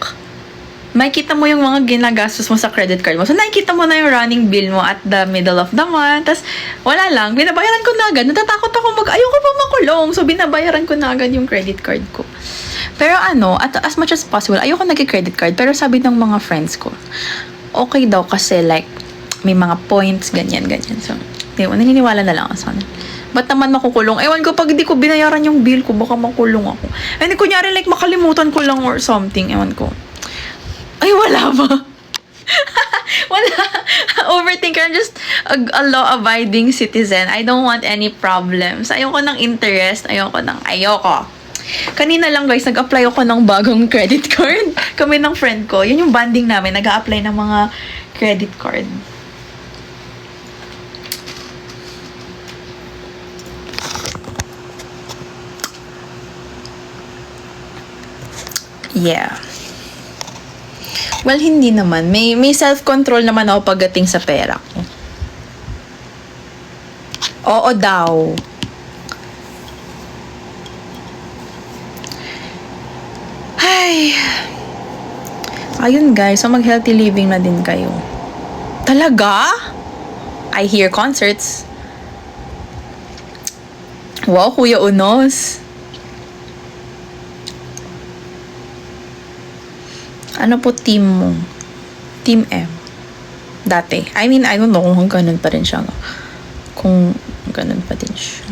makikita mo yung mga ginagastos mo sa credit card mo. So, nakikita mo na yung running bill mo at the middle of the month. Tapos, wala lang. Binabayaran ko na agad. Natatakot ako ayoko pa makulong. So, binabayaran ko na agad yung credit card ko. Pero at as much as possible, ayoko nag-credit card. Pero sabi ng mga friends ko, okay daw kasi like, may mga points, ganyan. So, naniniwala na lang ako sa kanila. Ba't naman makukulong? Ewan ko, pag hindi ko binayaran yung bill ko, baka makulong ako. And kunyari, like, makalimutan ko lang or something. Ewan ko. Ay, wala ba? Wala. Overthinker. I'm just a law-abiding citizen. I don't want any problems. Ayoko ng interest. Ayoko. Kanina lang, guys, nag-apply ako ng bagong credit card. Kami ng friend ko. Yun yung bonding namin. Nag-a-apply ng mga credit card. Yeah. Well, hindi naman. May self-control naman ako pagdating sa pera ko. Oo daw. Ay. Ayun guys, so mag-healthy living na din kayo. Talaga? I hear concerts. Wow, Kuya Unos. Ano po team mo? Team M. Dati. I mean, I don't know kung ganun pa rin siya. Kung ganun pa din siya.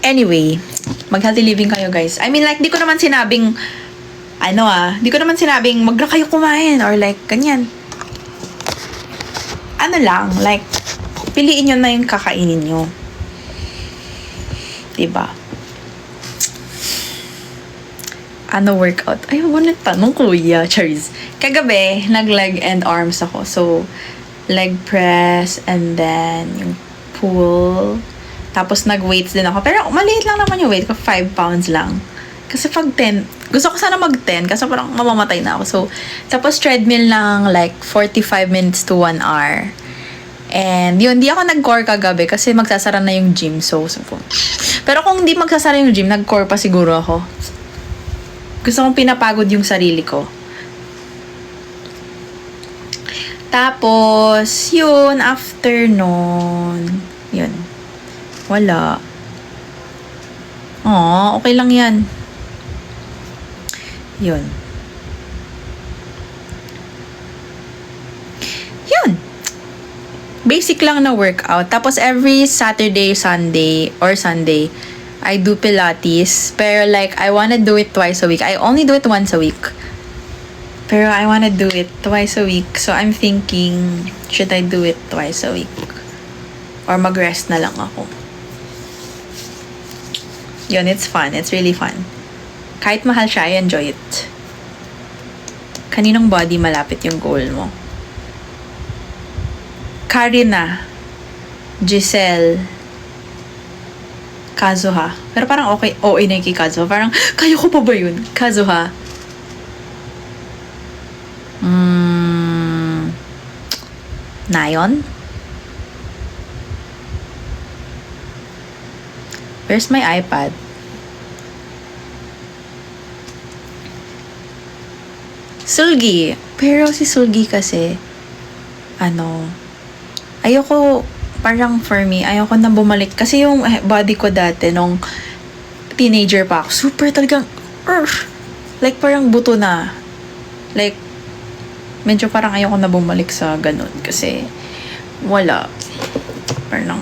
Anyway, mag-healthy living kayo, guys. I mean, like, di ko naman sinabing, di ko naman sinabing, mag-na kayo kumain or like, ganyan. Ano lang, like, piliin nyo na yung kakainin nyo. Diba? Ano workout? Ay, wala tanong, kuya. Charis. Kagabi, nag-leg and arms ako. So, leg press and then yung pull. Tapos, nag-weights din ako. Pero, maliit lang naman yung weight ko. 5 pounds lang. Kasi pag 10, gusto ko sana mag-10 kasi parang mamamatay na ako. So, tapos treadmill lang like 45 minutes to 1 hour. And yun, di ako nag-core kagabi kasi magsasara na yung gym. So, pero kung di magsasara yung gym, nag-core pa siguro ako. Gusto kong pinapagod yung sarili ko. Tapos, yun, after nun, yun. Wala. Okay lang yan. Yun. Yun. Basic lang na workout. Tapos, every Saturday, Sunday, I do Pilates. Pero like, I wanna do it twice a week. I only do it once a week. Pero I wanna do it twice a week. So, I'm thinking, should I do it twice a week? Or mag-rest na lang ako? Yun, it's fun. It's really fun. Kahit mahal siya, I enjoy it. Kaninong body malapit yung goal mo? Karina. Giselle. Kazuha. Pero parang okay, na yung kay Kazuha. Parang, kaya ko pa ba yun? Kazuha. Nayon? Where's my iPad? Sulgi. Pero si Sulgi kasi, ayoko, parang for me, ayoko na bumalik. Kasi yung body ko dati, nung teenager pa ako, super talagang, like parang buto na. Like, medyo parang ayoko na bumalik sa ganun. Kasi, wala. Parang,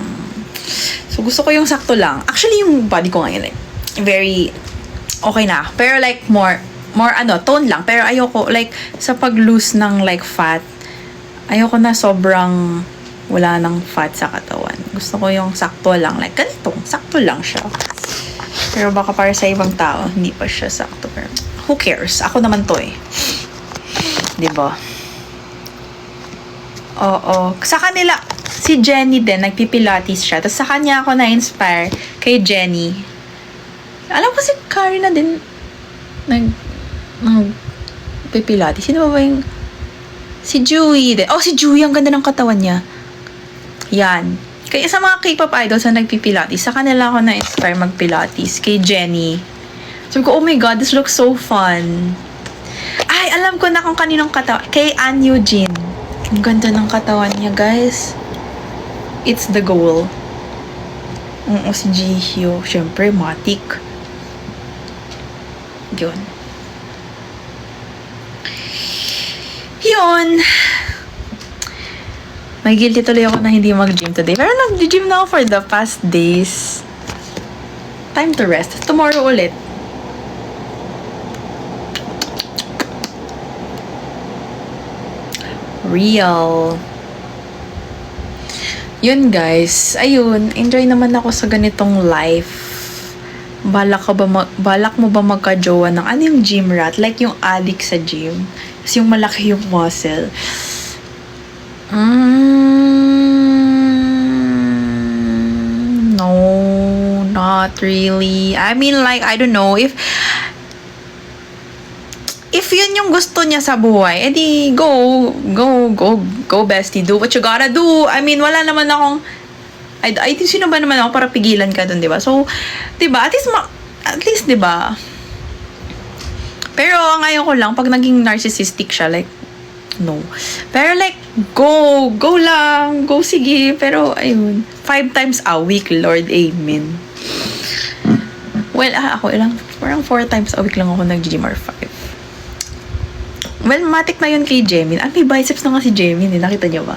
so gusto ko yung sakto lang. Actually, yung body ko ngayon, like, very, okay na. Pero like, more tone lang. Pero ayoko, like, sa pag-lose ng like fat, ayoko na sobrang, wala nang fat sa katawan. Gusto ko yung sakto lang. Like, ganito. Sakto lang siya. Pero baka para sa ibang tao, hindi pa siya sakto. Pero, who cares? Ako naman to eh. Diba? Oo. Sa kanila, si Jenny din, nagpipilates siya. Tapos sa kanya ako na-inspire kay Jenny. Alam ko si Karina din, nagpipilates. Sino ba yung... Si Joey din. Si Joey, ang ganda ng katawan niya. Yan. Kaya sa mga K-pop idols na nagpipilates, sa kanila ako na-inspire magpilates. Kay Jenny. Sabi ko, oh my God, this looks so fun. Ay, alam ko na kung kaninong katawan. Kay Ann Eugene. Ang ganda ng katawan niya, guys. It's the goal. Oo, si Jihyo. Siyempre, matik. Yun. Yun. May guilty tuloy ako na hindi mag-gym today. Pero nag-gym na ako for the past days. Time to rest. Tomorrow ulit. Real. Yun guys. Ayun. Enjoy naman ako sa ganitong life. Balak mo ba magka-jowa ng ano yung gym rat? Like yung addict sa gym. Tapos yung malaki yung muscle. No, not really. I mean, like, I don't know. If yun yung gusto niya sa buhay, edi go bestie. Do what you gotta do. I mean, wala naman akong I think sino ba naman ako para pigilan ka dun, di ba? So, di ba? At least, di ba? Pero, ang ayaw ko lang, pag naging narcissistic siya, like, no. Pero, like, go lang, go, sige. Pero, ayun, 5 times a week, Lord, amen. Well, ako, parang 4 times a week lang ako nag-gym or 5. Well, matik na yun kay Jemin. May biceps na nga si Jemin, nakita niyo ba?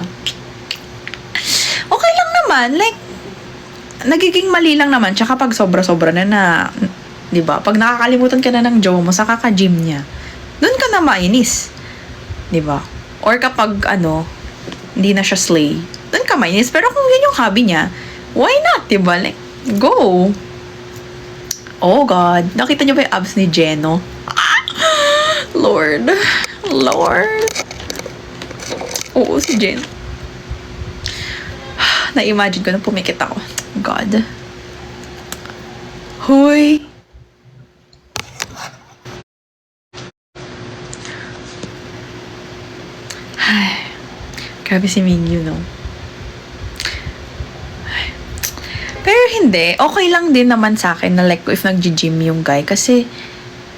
Okay lang naman, like, nagiging mali lang naman siya kapag sobra-sobra na, di ba? Pag nakakalimutan ka na ng jowa mo sa kaka-gym niya, doon ka na mainis. Di ba? Or kapag, hindi na siya slay, doon ka mainis. Pero kung yun yung hobby niya, why not, di ba? Like, go. Oh, God. Nakita niyo ba yung abs ni Jeno? Lord. Oo, si Jen. Na-imagine ko na pumikit ako. God. Hoy. Ay. Grabe si Mingyu, no? Ay. Pero hindi. Okay lang din naman sa akin na like if nag-gym yung guy. Kasi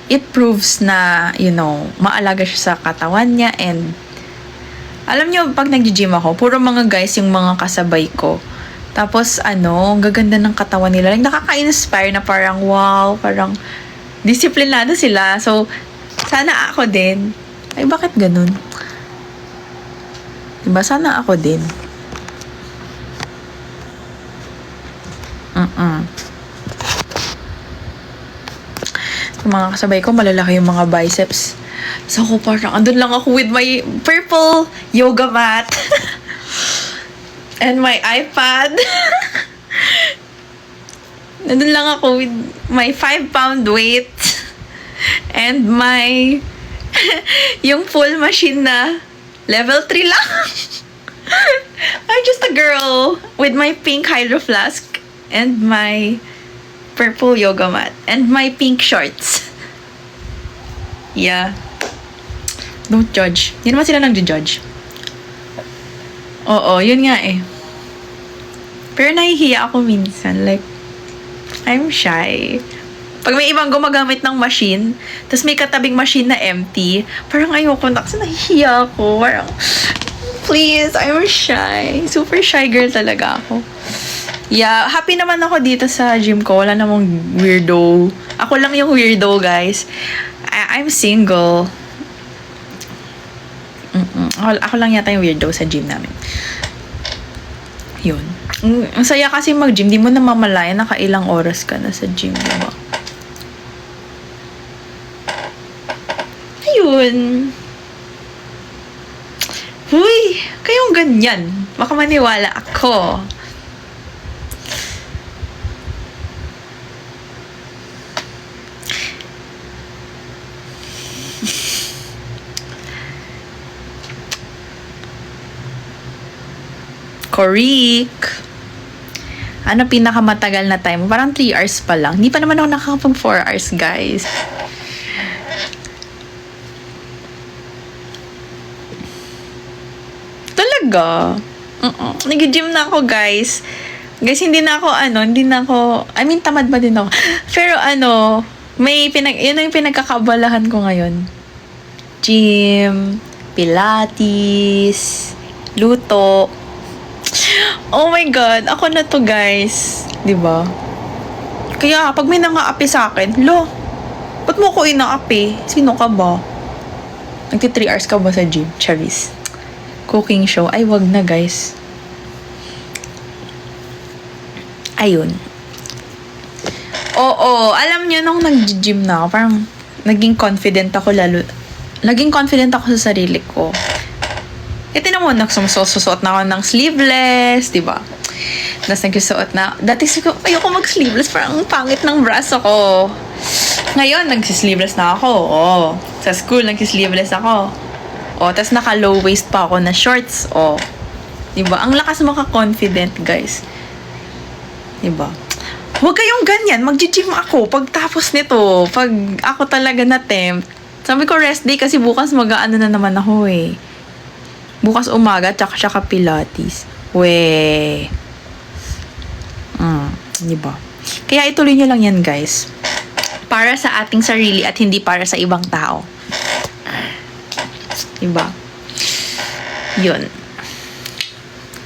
it proves na, maalaga siya sa katawan niya and alam nyo, pag nag-gym ako, puro mga guys yung mga kasabay ko. Tapos, gaganda ng katawan nila. Like, nakaka-inspire na parang, wow, parang disiplinado sila. So, sana ako din. Ay, bakit ganun? Diba, sana ako din. Yung mga kasabay ko, malalaki yung mga biceps. So, ako parang, andun lang ako with my purple yoga mat. And my iPad. Nandun lang ako with my 5-pound weight. And my yung full machine na level 3 lang. I'm just a girl with my pink hydro flask and my purple yoga mat and my pink shorts. Yeah. Don't judge. Hindi naman sila nag-judge. Oo, yun nga eh. Pero nahihiya ako minsan. Like, I'm shy. Pag may ibang gumagamit ng machine, tapos may katabing machine na empty, parang ayoko na kasi nahihiya ako. Parang, please, I'm shy. Super shy girl talaga ako. Yeah, happy naman ako dito sa gym ko. Wala namang weirdo. Ako lang yung weirdo, guys. I'm single. Ako lang yata yung weirdo sa gym namin. Yun. Ang saya kasi mag-gym. Di mo na mamalayan nakailang oras ka na sa gym, diba? Ayun. Huy! Kayong ganyan. Baka maniwala ako. Correct. Ano pinakamatagal na time? Parang 3 hours pa lang. Hindi pa naman ako nakakapag 4 hours, guys. Talaga? Nag-gym na ako, guys. Guys, hindi na ako, I mean, tamad ba din ako? Pero Yun ang pinagkakabalahan ko ngayon. Gym, Pilates, luto. Oh my God, ako na to guys. 'Di ba? Kaya pag may nangaapi sa akin, lo, ba't mo ko inaapi? Sino ka ba? Nagti 3 hours ka ba sa gym? Charis. Cooking show. Ay, wag na guys. Ayun. Oo, alam niyo nung nag-gym na ako, parang naging confident ako sa sarili ko. E tinan mo, nagsusuot na ako ng sleeveless, di ba? Tapos nagsusuot na, dati ayoko mag-sleeveless, parang ang pangit ng braso ko. Ngayon, nag-sleeveless na ako. Oh. Sa school, nag-sleeveless ako. Oh, tapos naka-low waist pa ako na shorts. Oh. Diba? Ang lakas maka-confident, guys. Diba? Huwag kayong ganyan. Mag-gym ako. Pagtapos nito, pag ako talaga na-tempt, sabi ko rest day kasi bukas mag-aano na naman ako eh. Bukas umaga, tsaka Pilates. Weh. Diba? Kaya ituloy nyo lang yan, guys. Para sa ating sarili at hindi para sa ibang tao. Diba? Yun.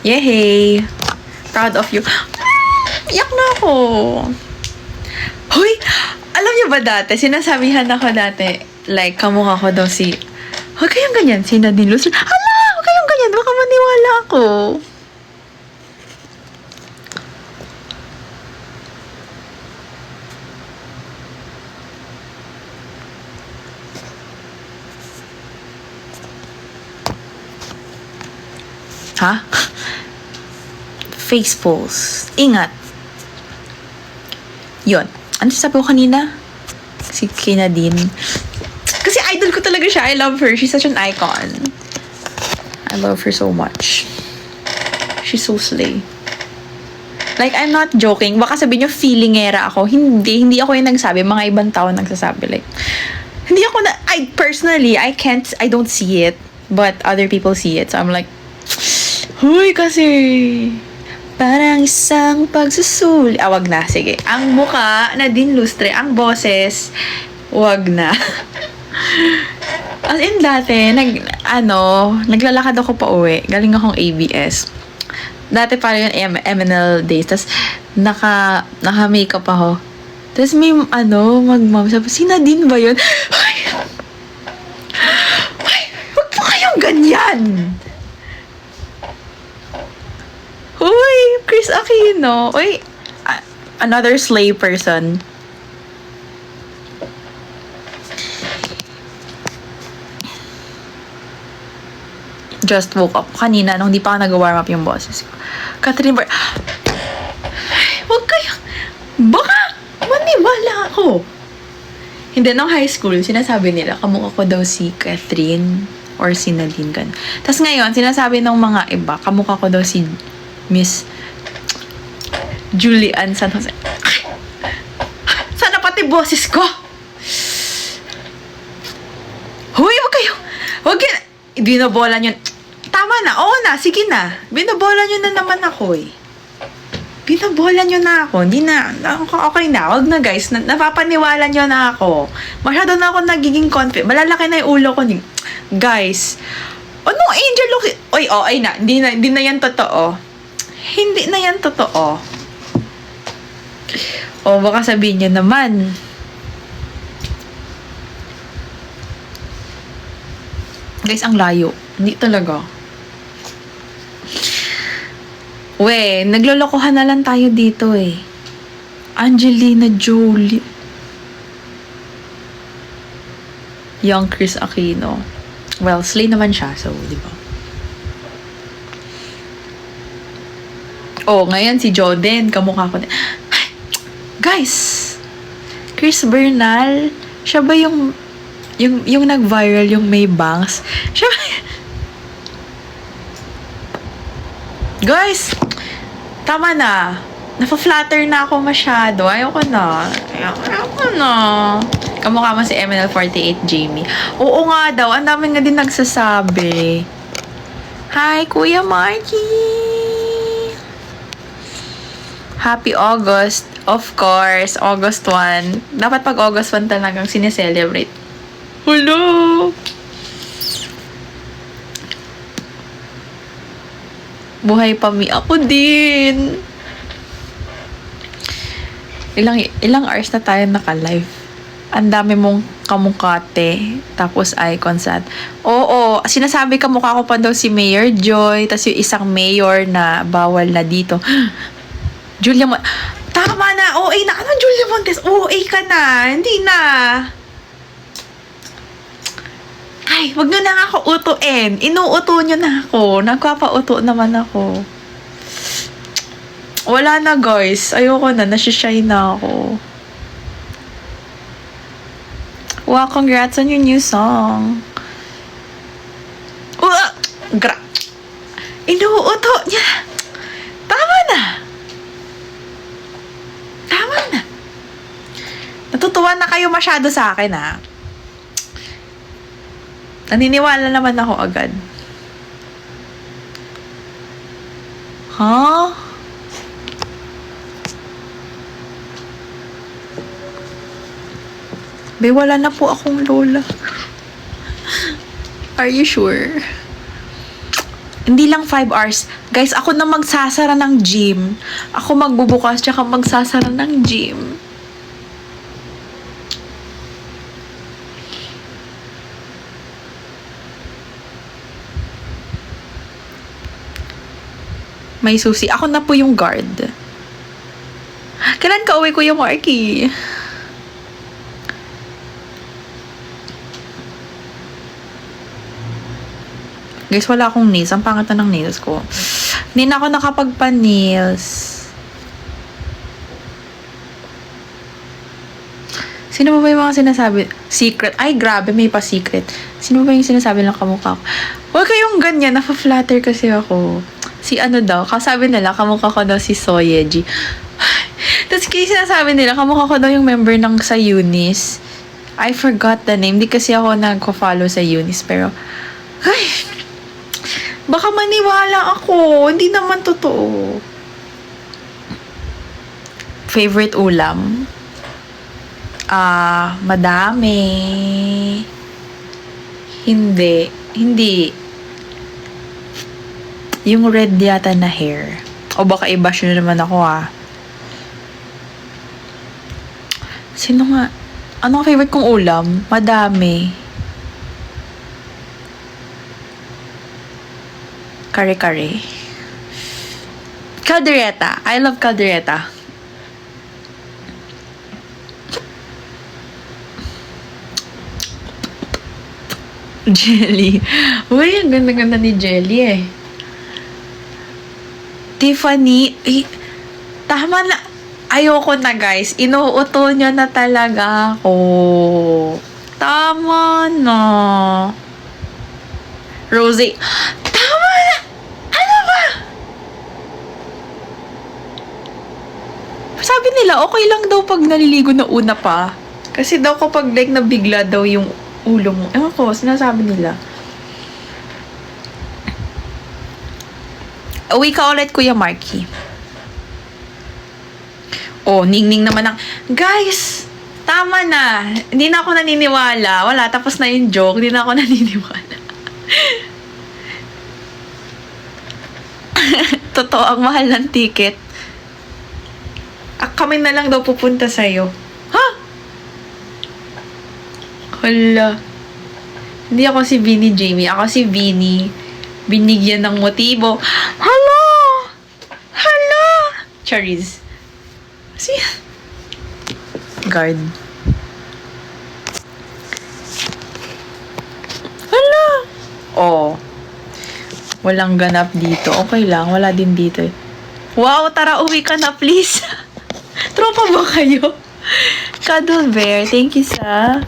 Yehey! Proud of you. Iyak na ako. Hoy! Alam niyo ba dati, sinasabihan ako dati, like, kamukha ko daw si, huwag kayong ganyan, si Nadine Luz. Hala! Huwag kayong ganyan, baka maniwala ako. Ha? Face pulse. Ingat. Yun. Ano sabi ko kanina? Si Nadine. Kasi idol ko talaga siya. I love her. She's such an icon. I love her so much. She's so slay. Like, I'm not joking. Baka sabihin nyo, feelingera ako. Hindi ako yung nagsabi. Mga ibang tao nagsasabi. Like, hindi ako na, personally, I don't see it. But other people see it. So, I'm like, huy, kasi parang isang pagsusuli. Wag na. Sige. Ang muka, Nadine Lustre. Ang boses, wag na. As in, dati, naglalakad ako pa uwi. Galing akong ABS. Dati parang yung MNL days. Tapos, naka-makeup ako. Tapos may, mag-mom. Sabi, si Nadine ba yun? Ay, wag po kayong ganyan. Uy, Chris Aquino. Uy, another slay person. Just woke up kanina nung di pa ako nag-warm up yung boses ko. Catherine Bar... Huwag kayo... Baka maniwala ako. Hindi, nung high school, sinasabi nila, kamukha ko daw si Catherine or si Nadine. Tapos ngayon, sinasabi ng mga iba, kamukha ko daw si Miss Julian San Jose. Sana pati boses ko. Huy, wag kayo. Binobola nyo. Tama na, oo na, sige na. Binobola nyo na naman ako eh. Binobola nyo na ako. Hindi na, okay na. Wag na guys, napapaniwala nyo na ako. Masyado na ako nagiging confident. Malalaki na yung ulo ko. Guys, ano, Angel look. Oy, ay na. Hindi na yan totoo. Hindi na yan totoo. O, baka sabihin niya naman. Guys, ang layo. Hindi talaga. We, naglolokohan na lang tayo dito eh. Angelina Jolie. Young Chris Aquino. Well, slay naman siya. So, di ba? Oh, ngayon si Joden, kamukha ko. Guys, Chris Bernal, siya ba yung nag-viral, yung may bangs? Siya ba? Guys, tama na. Nafa-flatter na ako masyado. Ayoko na. Kamukha mo si MNL48 Jamie. Oo nga daw, ang dami nga din nagsasabi. Hi, Kuya Marky! Happy August. Of course, August 1. Dapat pag August 1 talagang sineselebrate. Hello! Buhay pa mi. Ako din. Ilang hours na tayo naka-live. Ang dami mong kamukate. Tapos icons at... Oo, sinasabi kamukha ko pa daw si Mayor Joy. Tapos yung isang mayor na bawal na dito. Julia Tama na! OA na ka na, Julia Montes! OA ka na! Hindi na! Ay, wag nyo na ako utuin. Inuuto nyo na ako. Nagpapauto naman ako. Wala na, guys. Ayoko na. Nasishy na ako. Wow, congrats on your new song. Inuuto niya. Tama na. Tama na. Natutuwa na kayo masyado sa akin, ha? Naniniwala naman ako agad. Huh? Be, wala na po akong lola. Are you sure? Hindi lang 5 hours. Guys, ako na magsasara ng gym. Ako magbubukas tsaka magsasara ng gym. May susi. Ako na po yung guard. Kailan ka uwi, Kuya Marky? Guys, wala akong nails. Ang pangat na ng nails ko. Hindi na ako nakapagpa-nails. Sino ba yung mga sinasabi? Secret. Ay, grabe. May pa-secret. Sino ba yung sinasabi lang kamukha ko? Huwag kayong ganyan. Nafa-flatter kasi ako. Si ano daw, kasabi nila, kamukha ko daw si Soyeji. Tapos kaya sinasabi nila, kamukha ko daw yung member ng sa Eunice. I forgot the name. Di kasi ako nagko-follow sa Eunice. Pero, ay, baka maniwala ako. Hindi naman totoo. Favorite ulam? Madami. Hindi. Yung red yata na hair. O baka i-bash nyo naman ako, Sino nga? Ano ang favorite kong ulam? Madami. Kare-kare. Caldereta. I love caldereta. Jelly. Uy, ang ganda-ganda ni Jelly eh. Tiffany, tama na. Ayoko na, guys. Inuuto niya na talaga ako. Tama na. Rosie, tama na. Ano ba? Sabi nila, okay lang daw pag naliligo na una pa. Kasi daw kapag like nabigla daw yung ulo mo. Ewan ko, sinasabi nila. Uwi ka ulit, Kuya Marky. Oh, ning-ning naman ang... Guys! Tama na. Hindi na ako naniniwala. Wala, tapos na yung joke. Hindi na ako naniniwala. Totoo, ang mahal ng ticket. Kami na lang daw pupunta sa'yo. Ha? Hala. Hindi ako si Vinnie Jamie. Ako si Vinnie. Binigyan ng motibo. Hala! Hala! Charis. Si... Guard. Hala! Oh. Walang ganap dito. Okay lang. Wala din dito eh. Wow! Tara, uwi ka na, please. Tropa ba kayo? Cuddle Bear. Thank you sa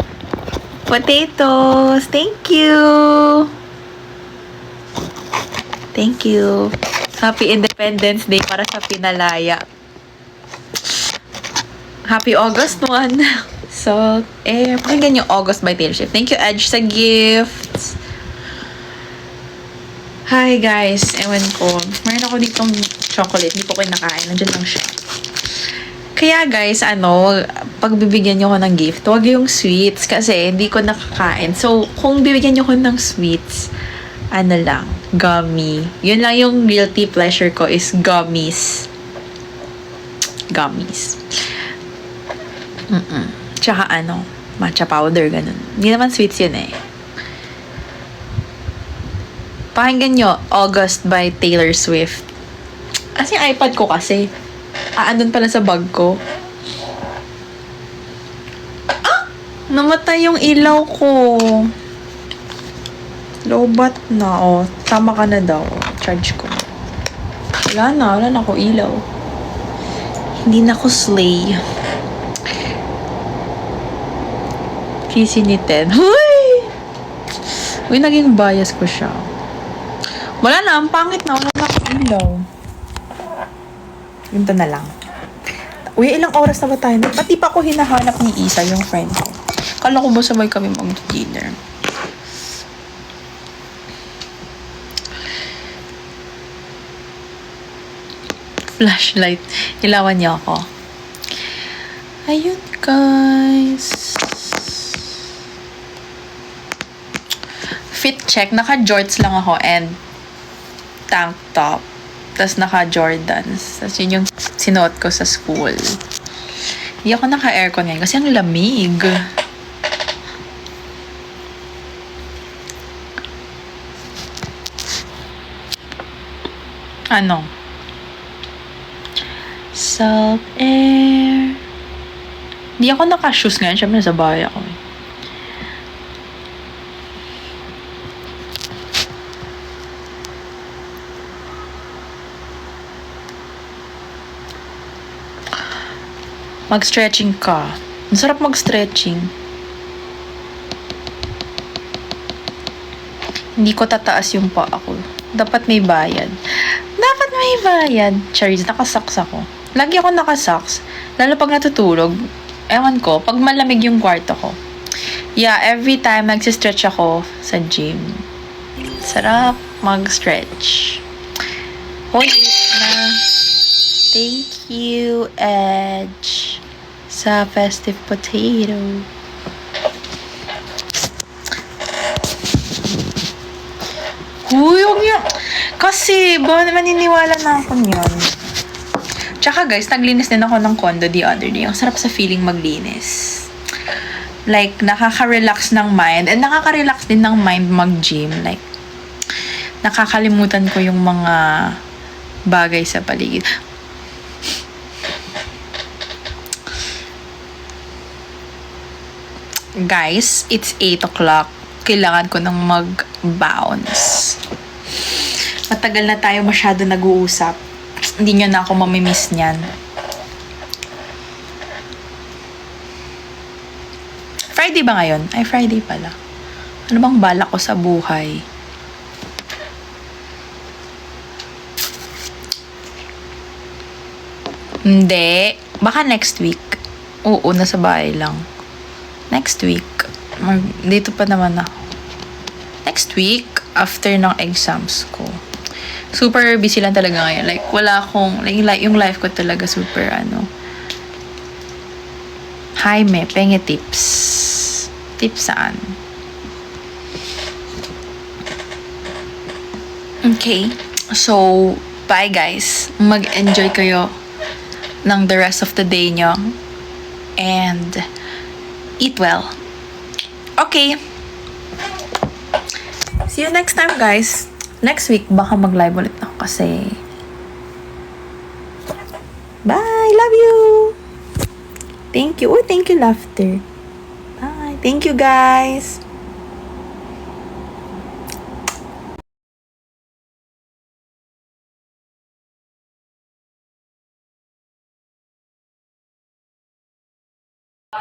potatoes. Thank you. Thank you. Happy Independence Day para sa Pinalaya. Happy August 1. So, pakinggan yung August by Taylor Swift. Thank you, Edge, sa gifts. Hi, guys. Ewan ko. Meron ako ditong chocolate. Hindi ko kinakain. Nandiyan lang siya. Kaya guys, pagbibigyan niyo ko ng gift, huwag yung sweets kasi hindi ko nakakain. So, kung bibigyan niyo ko ng sweets, lang, gummy. Yun lang yung guilty pleasure ko is gummies. Gummies. Tsaka matcha powder, ganun. Hindi naman sweets yun eh. Pakinggan nyo, August by Taylor Swift. As yung iPad ko kasi, andun pala sa bag ko. Namatay yung ilaw ko. Lobat na, tama ka na daw. Charge ko. Wala na ako ilaw. Hindi na ako slay. Kissy ni Ted. Uy, naging bias ko siya. Wala na, ang pangit na. Wala na ako ilaw. Ganito na lang. Uy, ilang oras na ba tayo? Pati pa ako hinahanap ni Isa, yung friend ko. Kala ko ba sabay kami mag-dinner? Flashlight. Ilawan niyo ako. Ayun, guys. Fit check. Naka-jorts lang ako and tank top. Tapos naka-Jordans. Tapos yun yung sinuot ko sa school. Hindi ako naka-aircon ngayon kasi ang lamig. Self-air. Hindi ako naka-shoes ngayon. Siyempre nasa bahay ako. Mag-stretching ka. Masarap mag-stretching. Hindi ko tataas yung paa ko. Dapat may bayad. Dapat may bayad. Charis, nakasocks ako. Lagi ako nakasocks. Lalo pag natutulog. Ewan ko, pag malamig yung kwarto ko. Yeah, every time nagsistretch ako sa gym. Sarap mag-stretch. Hoy, na. Thank you, Edge, sa festive potato. Uy, huwag niyo. Kasi, maniniwala na ako niyan. Tsaka guys, naglinis din ako ng condo the other day. Ang sarap sa feeling maglinis. Like, nakaka-relax ng mind. And nakaka-relax din ng mind mag-gym. Like, nakakalimutan ko yung mga bagay sa paligid. Guys, it's 8 o'clock. Kailangan ko nang mag-bounce. Matagal na tayo masyado nag-uusap. Hindi nyo na ako mamimiss niyan. Friday ba ngayon? Ay, Friday pala. Ano bang balak ko sa buhay? Hindi. Baka next week. Oo, nasa bahay lang. Next week. Dito pa naman ako. Next week, after ng exams ko. Super busy lang talaga ngayon. Like, wala akong, like yung life ko talaga super, Hi, me, penge tips. Tips saan? Okay. So, bye guys. Mag-enjoy kayo ng the rest of the day nyo. And, eat well. Okay. See you next time, guys. Next week, baka mag-live ulit ako kasi... Bye! Love you! Thank you. Oh, thank you, laughter. Bye. Thank you, guys.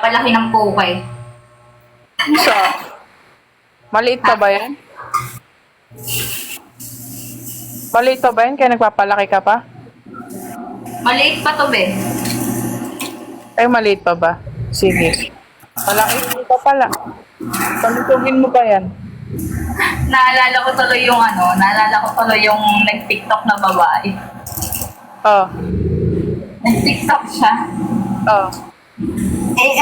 Palaki ng pokey. So, maliit pa ba yan? Maliit pa ba yan? Kaya nagpapalaki ka pa? Maliit pa to, be. Ay, maliit pa ba? Sige. Malaki mo pa pala. Palitugin mo pa yan. Naalala ko tuloy yung nag-TikTok na babae. Oh. Nag-TikTok siya. Oh. Eh,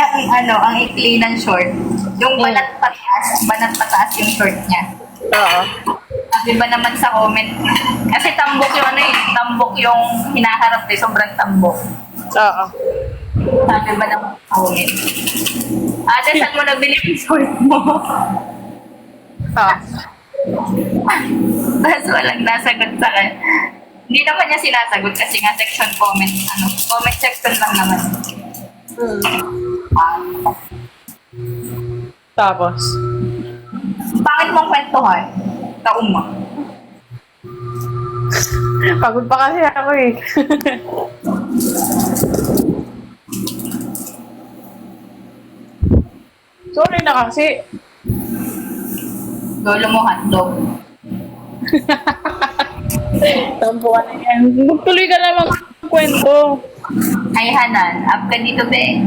ang ikli ng short. Yung banat pataas yung short niya. Oo. Sabi ba naman sa comment, kasi tambok yung tambok yung hinaharap eh, sobrang tambok. Oo. Sabi ba naman sa comment, ate, saan mo nabili yung short mo? Ah. Tapos walang nasagot sa akin. Hindi naman niya sinasagot kasi nga section comment, comment section lang naman. Tapos? Pangit mong kwentuhan, tauma. Pagod pa kasi ako eh. Sorry na kasi. Lolo mo hotdog. Tampuan na yan. Magtuloy ka na kwento. Ay, Hanan, up ka dito, be.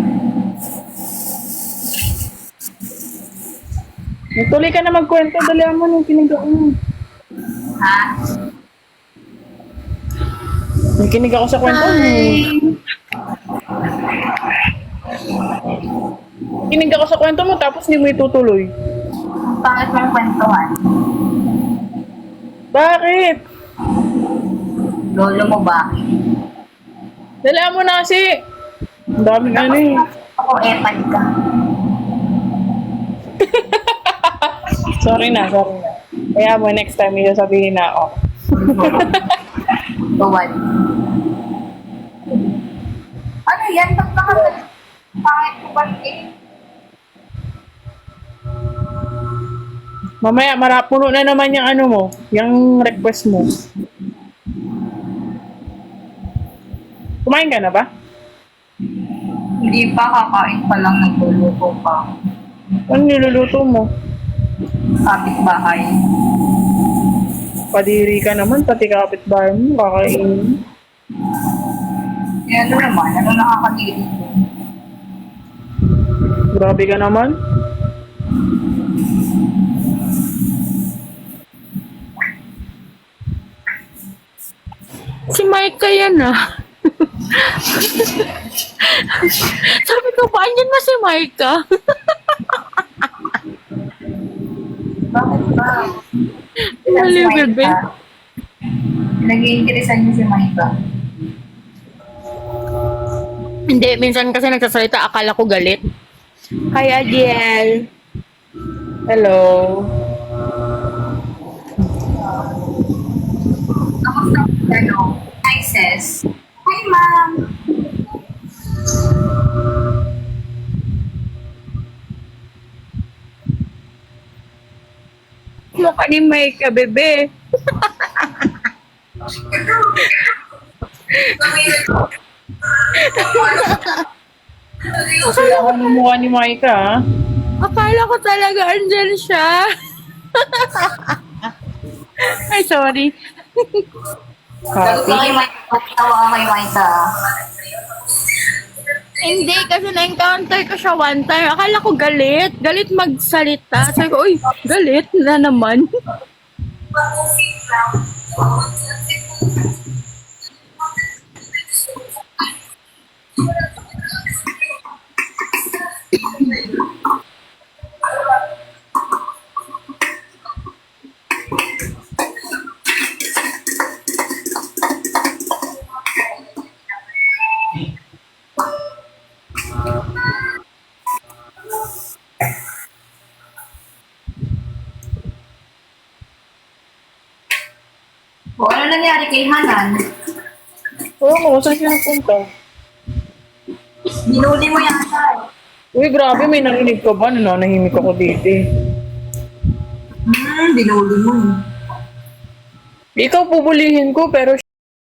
Magtuloy ka na magkwento. Dali mo nung kiniga mo. Ha? Nakikinig ako sa kwento mo. Kinig ako sa kwento mo tapos hindi mo itutuloy. Pangit mong kwentuhan. Bakit? Lolo mo ba? Dali mo na kasi. Ang daming ano eh. Ako, epad ka. Sorry na. Kaya mo next time yung sabihin na ako. Tuwan. Ano yan? Ba't pangit mo ba eh? Mamaya, puno na naman yung ano mo, yung request mo. Kumain ka na ba? Hindi pa, kakain pa lang, nagluluto pa. Ano niluluto mo? Kapit-bahay. Padiri ka naman, pati kapitbahay mo, kakainin. Yan ano naman, ano nakakadiri ko? Grabe ka naman. Si Micah yan ah. Sabi ko, paanyan mo si Micah? Bakit ba? Mali, bebe. Nag-iinteresan niyo si Maika. Hindi, minsan kasi nagsasalita, akala ko galit. Hi, Adiel. Hello. Kamusta po, ano? Hi, sis. Hi, ma'am. Mukha ni Micah, bebe. Kasi ako ng mukha ni Micah, ha? Akala ko talaga andyan siya. Ay, sorry. Sagot ko kay Maika. Tawa ka kay Maika. Hindi, kasi na-encounter ko siya one time. Akala ko galit. Galit magsalita. Sabi ko, uy, galit na naman. O, ano nangyari kay Hanan? Oo mo, saan siya nagpunta? Binuli mo yata. Uy, grabe, may narinig ka ba? Nananahimik ako dito eh. Binuli mo. Ikaw pubulihin ko, pero